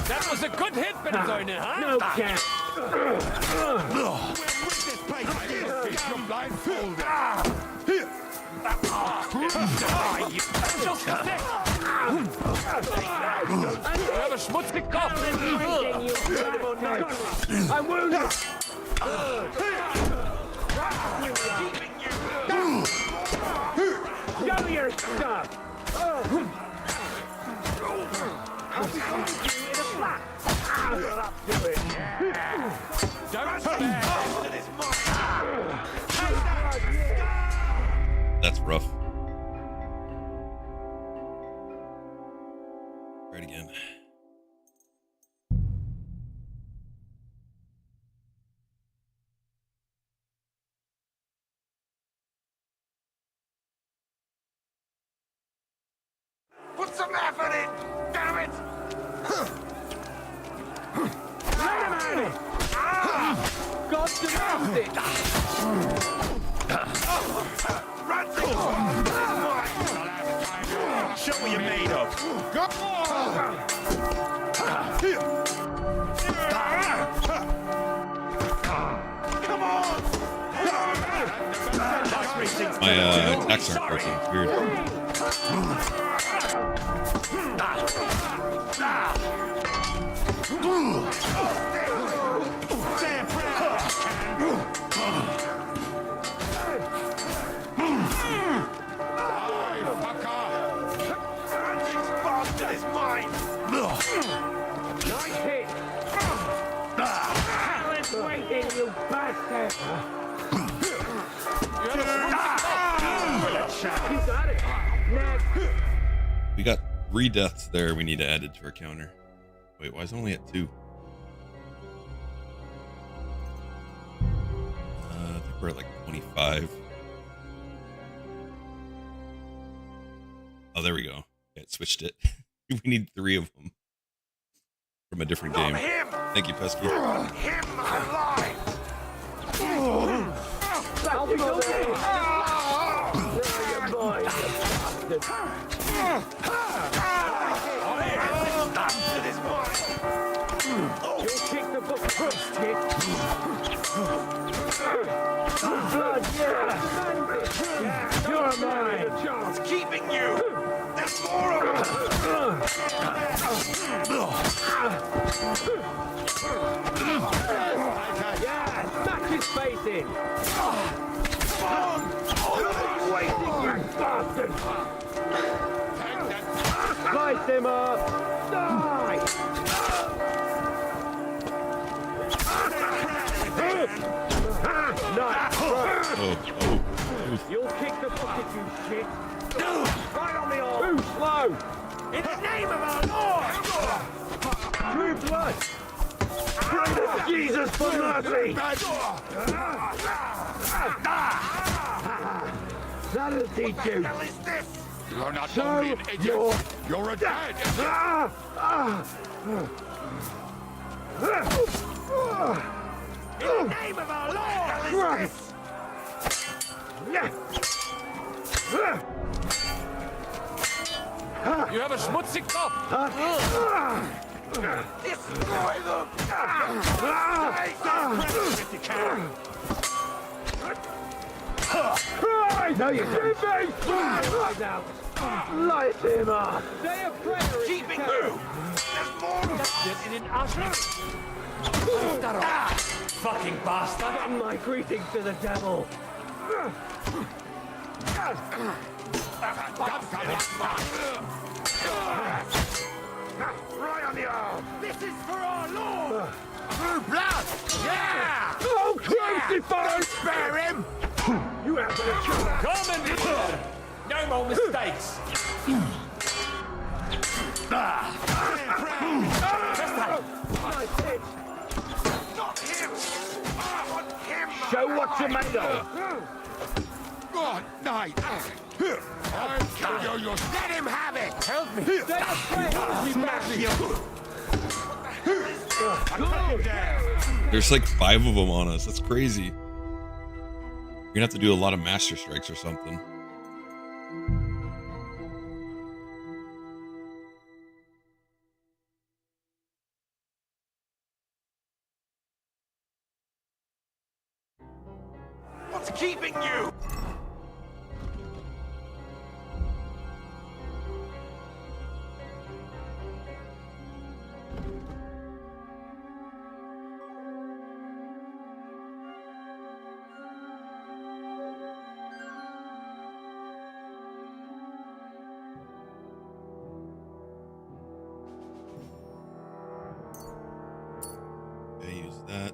That was a good hit, Benzoina, huh? No chance. You're blindfolded. Just a sec. You have a schmutzig Kopf. I'm wounded. Show your stuff. I'll be coming to you in a flash. Up to it. Don't spare. That's rough. Try it again. Put some effort in, damn it! Wait a minute! Got to move it! Show what you're made of. Come on! Come on! My attacks aren't working. It's weird. Nice hit! Let's wait in, you bastard! You got it! Next! We got 3 deaths there we need to add it to our counter. Wait, why is it only at 2? I think we're at like 25. Oh, there we go. Yeah, it switched it. We need 3 of them from a different game. Thank you, Pesky. Him alive! I'll go there! You'll kick the book first, kid. Blood, yeah! You're mine! It's keeping you! There's more of them! Yeah, smack his face in! Waiting, you bastard! Slice him up! Die! Nice! You'll kick the your pocket, you shit! Right on the arm! Too slow! In the name of our Lord! True blood! Pray to Jesus for mercy! That'll teach you! What the hell is this? You're not So only an idiot, you're a dad! In the name of our Lord! Christ! You have a schmutzig Kopf! Destroy them! No, you can't! Right out! Light him up! Say a prayer! Keeping you! There's more of us! In an usher! Fucking bastard! My greetings to the devil! Right on the arm! This is for our Lord! Through blood! Yeah! Oh, crucify! Spare him! You have to kill him! Commandeer! No more mistakes! Nice hit! Not him! I want him! Show what you're made of! Good night! I'll kill you, you... Let him have it! Help me! Stay afraid! There's like 5 of them on us. That's crazy. You're gonna have to do a lot of master strikes or something. What's keeping you? Okay, use that.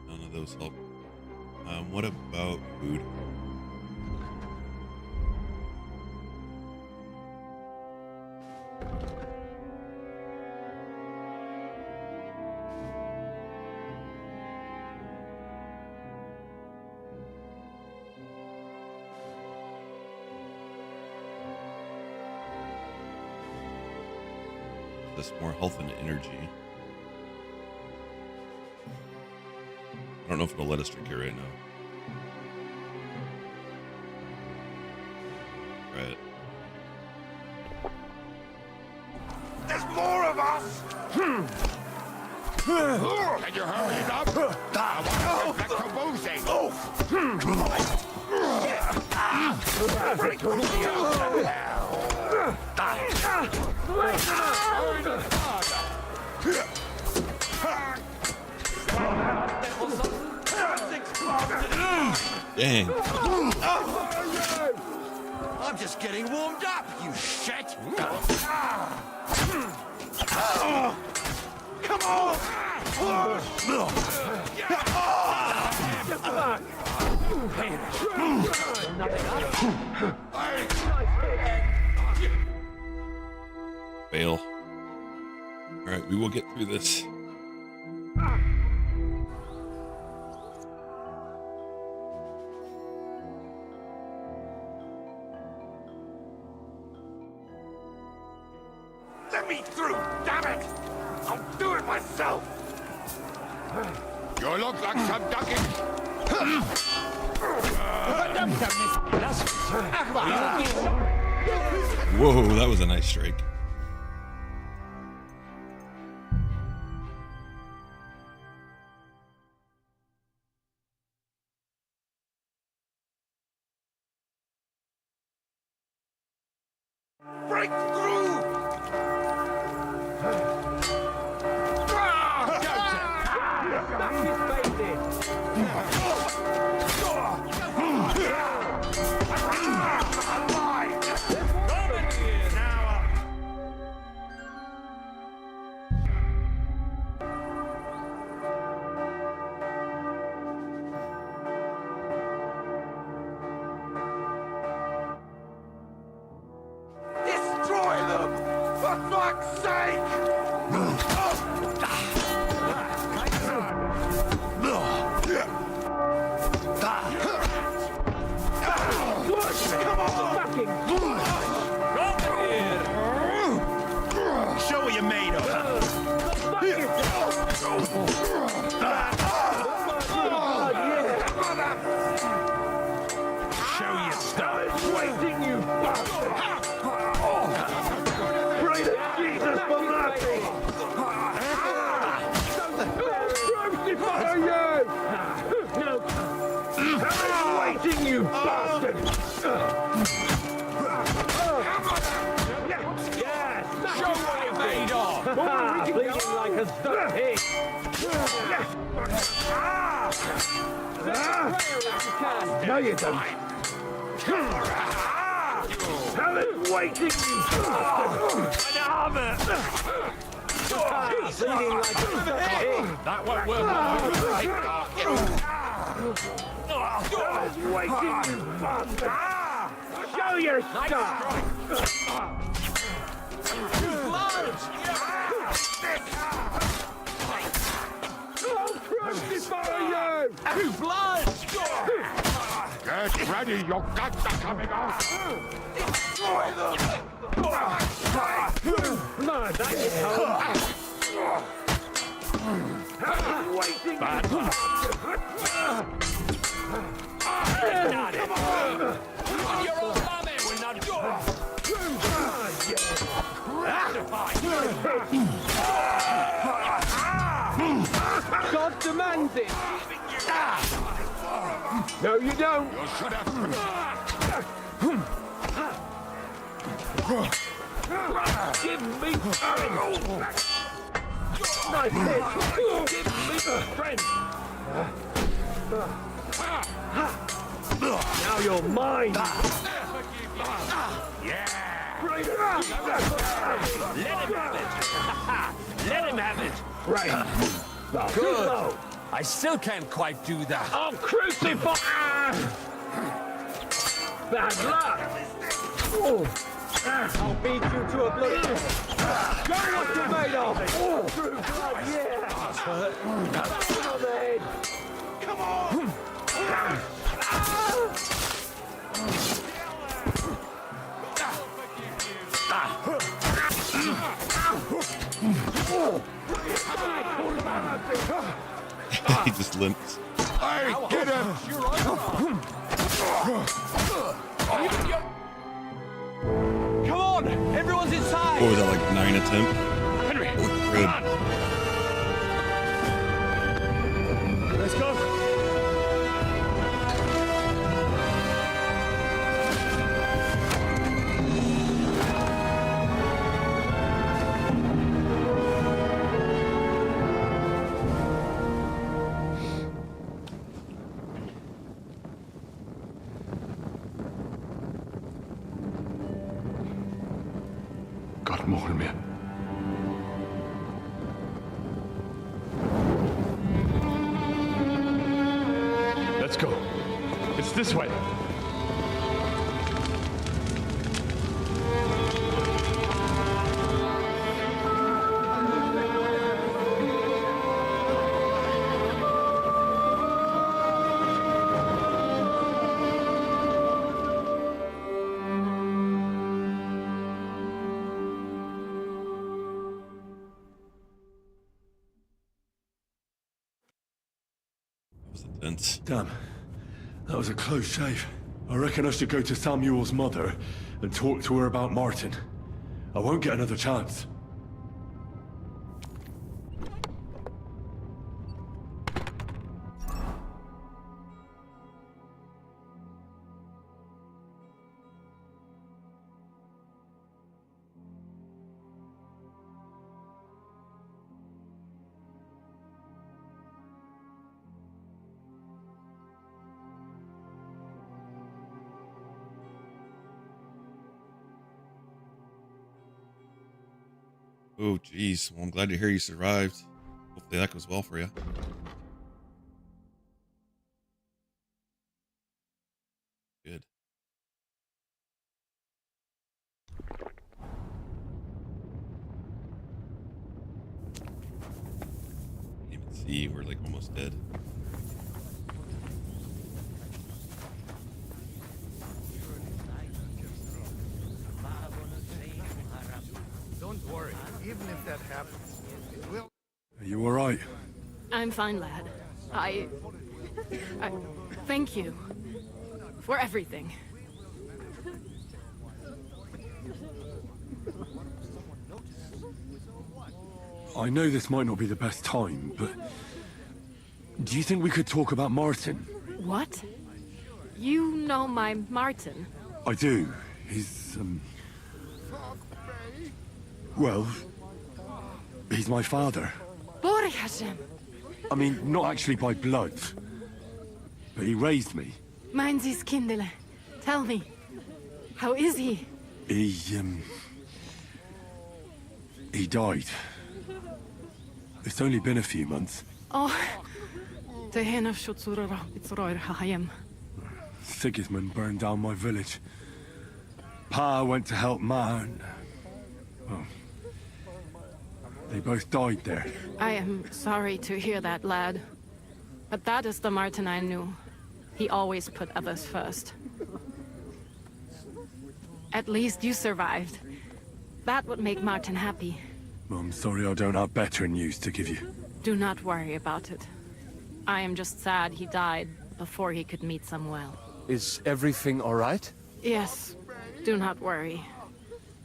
None of those help. What about food? This more health and energy. I don't know if it'll let us drink it right now. Right. There's more of us! Can you hurry it up? I want to get back to Dang. I'm just getting warmed up, you shit! Come on! Fail. Alright, we will get through this. Let me through, damn it! I'll do it myself! You look like some ducking. Whoa, that was a nice strike. Break through! Destroy them! For fuck's sake! Show what you're made of. Show your stuff. Waiting, you bastard! Pray to Jesus for nothing! Crucify you! No! Waiting, you bastard! Show what you're made of! Bleeding like a stuck pig! No, you don't! Hell is waiting, you bastard! An armor! Bleeding like a stuck pig! That won't work! Hell is waiting, you bastard! Show your stuff! I'll crucify you! Two bloods! Get ready, your guts are coming out! Destroy them! Blood, that is home. Waiting! Bad Come on! You're all mommy! We're not God demands it! No, you don't! You should have... Give me strength! Nice hit! Give me strength! Now you're mine! Yeah! Let him have it! Let him have it! Right. Good! I still can't quite do that. I'll crucify! Bad luck! Oh. I'll beat you to a bloody... Show what you're made of! True blood, yeah! Back on the head! Come on! He just limps. Hey, get him! Come on! Everyone's inside! What was that, like 9 attempt? Henry! Good. Let's go! God more me. Let's go. It's this way. That was intense. Tom, That was a close shave. I reckon I should go to Samuel's mother and talk to her about Martin. I won't get another chance. Oh, geez. Well, I'm glad to hear you survived. Hopefully that goes well for you. Good. Can't even see. We're like almost dead. Don't worry, even if that happens, it will... Are you alright? I'm fine, lad. I thank you for everything. I know this might not be the best time, but... do you think we could talk about Martin? What? You know my Martin? I do. He's, well... he's my father. Bori Hashem! I mean, not actually by blood. But he raised me. Meins is kindele. Tell me, how is he? He died. It's only been a few months. Oh, Tehena Shutsura, it's Roy Hayem. Sigismund burned down my village. Pa went to help Ma and... well, they both died there. I am sorry to hear that, lad. But that is the Martin I knew. He always put others first. At least you survived. That would make Martin happy. I'm sorry I don't have better news to give you. Do not worry about it. I am just sad he died before he could meet Samuel. Is everything all right? Yes, do not worry.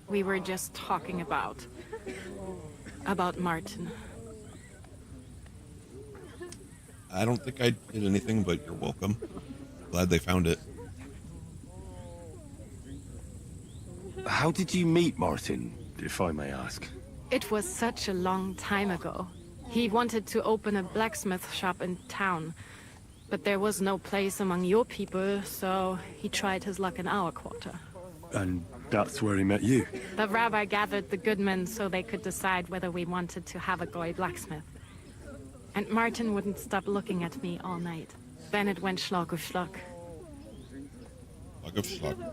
We were just talking about Martin. I don't think I did anything, but you're welcome. Glad they found it. How did you meet Martin, if I may ask? It was such a long time ago. He wanted to open a blacksmith shop in town, but there was no place among your people, so he tried his luck in our quarter. And that's where he met you? The rabbi gathered the good men so they could decide whether we wanted to have a goy blacksmith. And Martin wouldn't stop looking at me all night. Then it went schlag auf schlag. Schlag auf schlag.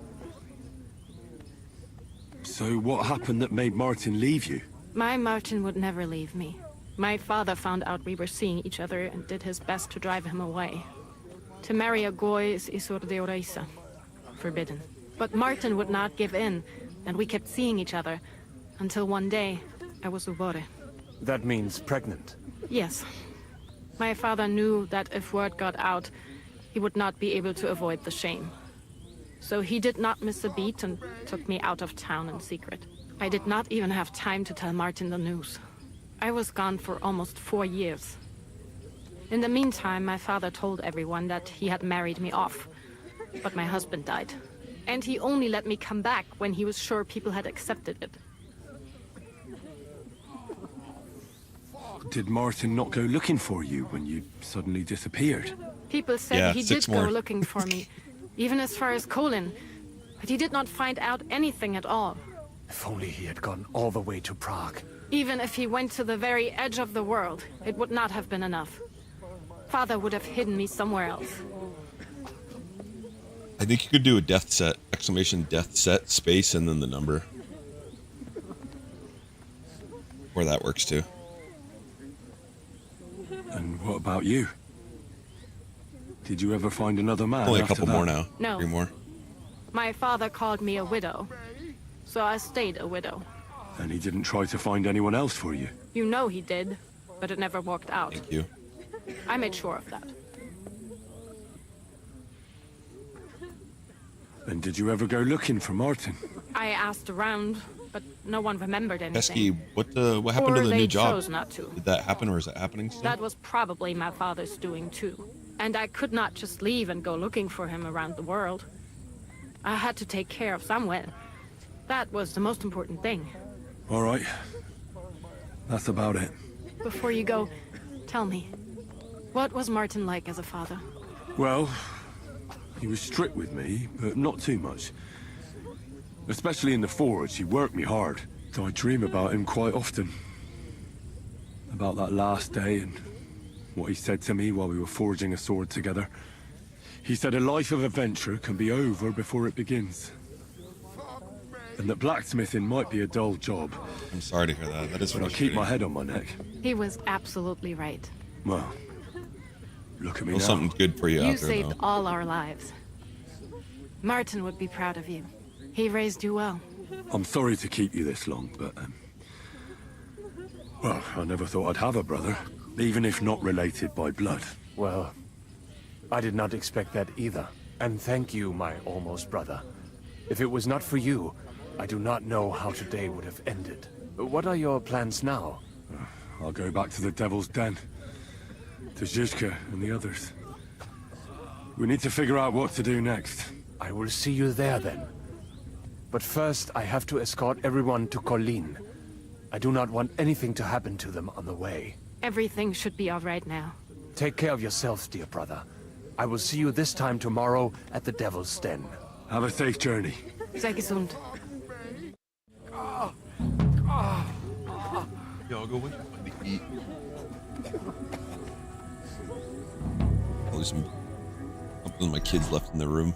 So what happened that made Martin leave you? My Martin would never leave me. My father found out we were seeing each other and did his best to drive him away. To marry a goy is isur de oraisa. Forbidden. But Martin would not give in, and we kept seeing each other, until one day, I was ubore. That means pregnant? Yes. My father knew that if word got out, he would not be able to avoid the shame. So he did not miss a beat and took me out of town in secret. I did not even have time to tell Martin the news. I was gone for almost 4 years. In the meantime, my father told everyone that he had married me off. But my husband died. And he only let me come back when he was sure people had accepted it. Did Martin not go looking for you when you suddenly disappeared? People said he did go looking for me, even as far as Colin. But he did not find out anything at all. If only he had gone all the way to Prague. Even if he went to the very edge of the world, it would not have been enough. Father would have hidden me somewhere else. I think you could do a death set, exclamation death set, space, and then the number. Or that works too. And what about you? Did you ever find another man? Only a couple more now. No. 3 more. My father called me a widow, so I stayed a widow. And he didn't try to find anyone else for you? You know he did, but it never worked out. Thank you. I made sure of that. And did you ever go looking for Martin? I asked around, but no one remembered anything. Pesky, what happened to the new job? Chose not to. Did that happen, or is that happening still? That was probably my father's doing too. And I could not just leave and go looking for him around the world. I had to take care of someone. That was the most important thing. All right. That's about it. Before you go, tell me, what was Martin like as a father? Well, he was strict with me, but not too much. Especially in the forge, he worked me hard. So I dream about him quite often. About that last day and what he said to me while we were forging a sword together. He said a life of adventure can be over before it begins. And that blacksmithing might be a dull job. I'm sorry to hear that. That is but I keep my head on my neck. He was absolutely right. Well, look at me now. Something good for you out there, You saved though. all our lives. Martin would be proud of you. He raised you well. I'm sorry to keep you this long, but... well, I never thought I'd have a brother, even if not related by blood. Well, I did not expect that either. And thank you, my almost brother. If it was not for you, I do not know how today would have ended. What are your plans now? I'll go back to the Devil's Den. To Zizka and the others. We need to figure out what to do next. I will see you there then. But first, I have to escort everyone to Colleen. I do not want anything to happen to them on the way. Everything should be all right now. Take care of yourselves, dear brother. I will see you this time tomorrow at the Devil's Den. Have a safe journey. Sei gesund. Yo, I'll go with you to eat. Oh, there's some couple of my kids left in the room.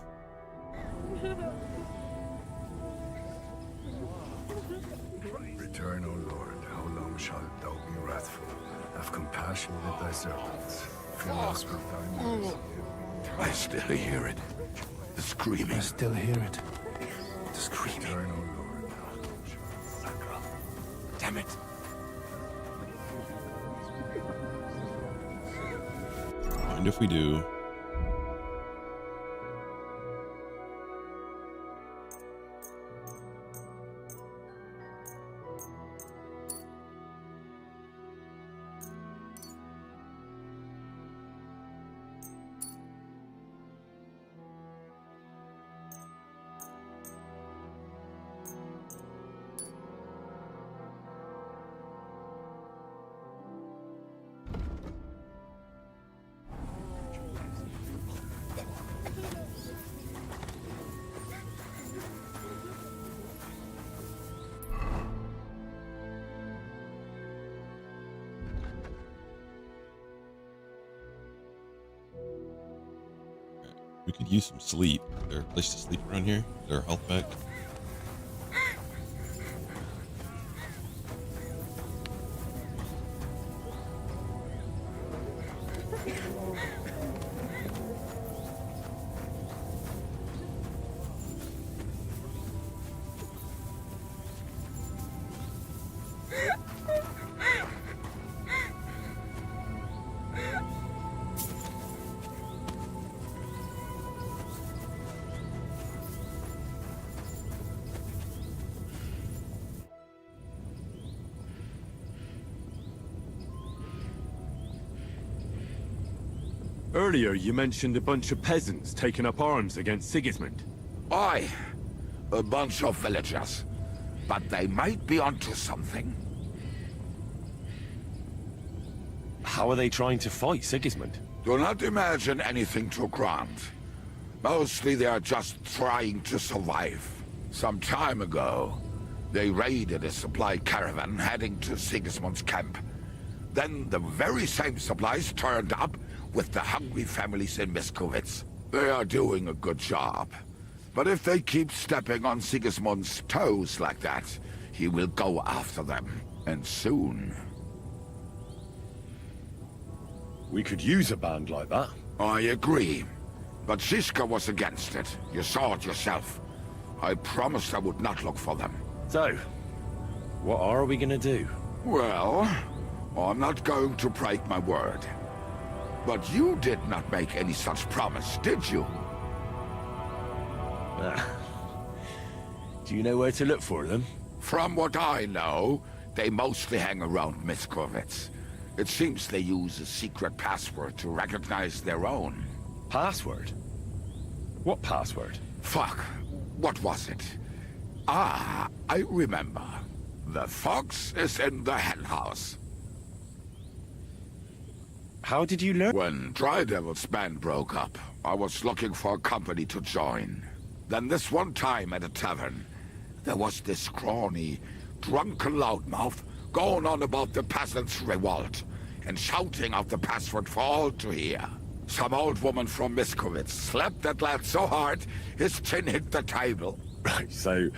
Return, O Lord. How long shalt thou be wrathful? Have compassion with thy servants. Fill us with thy mercy. I still hear it. The screaming. I still hear it. The screaming. Return, O Lord. Damn it. Mind if we do? We could use some sleep. Is there a place to sleep around here? Is there a health pack? Earlier, you mentioned a bunch of peasants taking up arms against Sigismund. Aye. A bunch of villagers. But they might be onto something. How are they trying to fight Sigismund? Do not imagine anything too grand. Mostly they are just trying to survive. Some time ago, they raided a supply caravan heading to Sigismund's camp. Then the very same supplies turned up with the hungry families in Miskovitz. They are doing a good job. But if they keep stepping on Sigismund's toes like that, he will go after them. And soon. We could use a band like that. I agree. But Zizka was against it. You saw it yourself. I promised I would not look for them. So, what are we gonna do? Well, I'm not going to break my word. But you did not make any such promise, did you? Do you know where to look for them? From what I know, they mostly hang around Miskovitz. It seems they use a secret password to recognize their own. Password? What password? Fuck. What was it? Ah, I remember. The fox is in the henhouse. How did you learn? When Tridevil's band broke up, I was looking for a company to join. Then this one time at a tavern, there was this scrawny, drunken loudmouth going on about the peasants' revolt and shouting out the password for all to hear. Some old woman from Miskovitz slapped that lad so hard, his chin hit the table. Right, so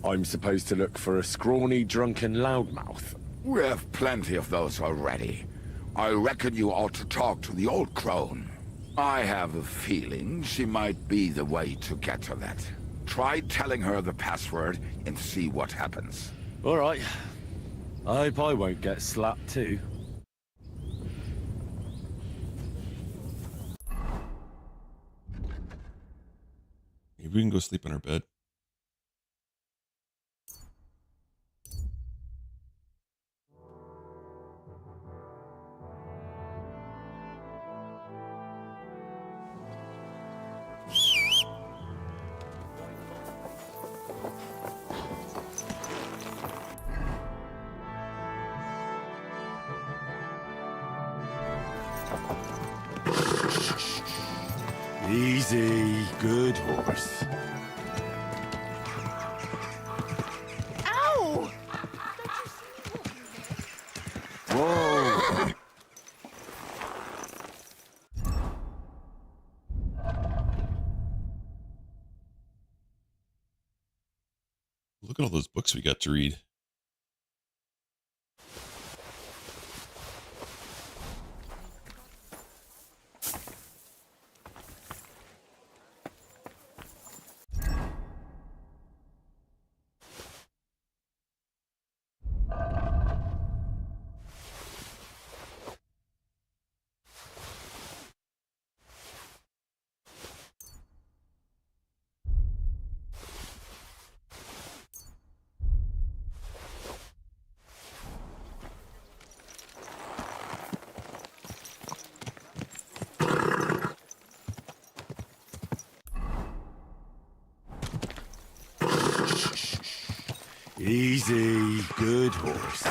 I'm supposed to look for a scrawny, drunken loudmouth? We have plenty of those already. I reckon you ought to talk to the old crone. I have a feeling she might be the way to get to that. Try telling her the password and see what happens. All right. I hope I won't get slapped too. Maybe we can go sleep in our bed. Easy, good horse. Ow! Whoa! Look at all those books we got to read. Easy, good horse.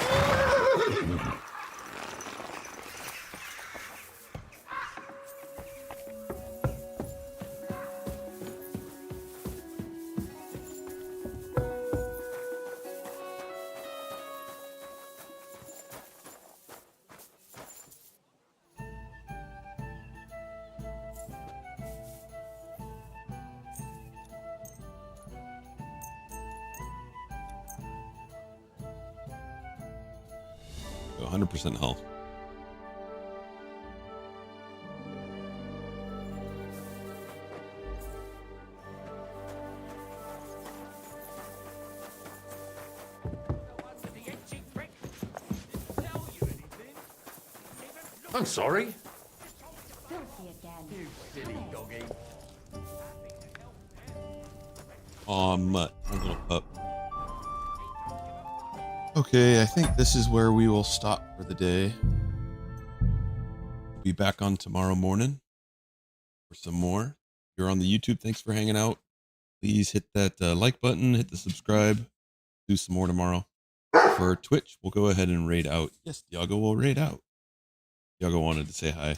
Go 100% health. I'm sorry. Aw, mutt, my little pup. Okay, I think this is where we will stop for the day. Be back on tomorrow morning for some more. If you're on the YouTube, thanks for hanging out. Please hit that like button, hit the subscribe. Do some more tomorrow. For Twitch, we'll go ahead and raid out. Yes, Diago will raid out. Diago wanted to say hi.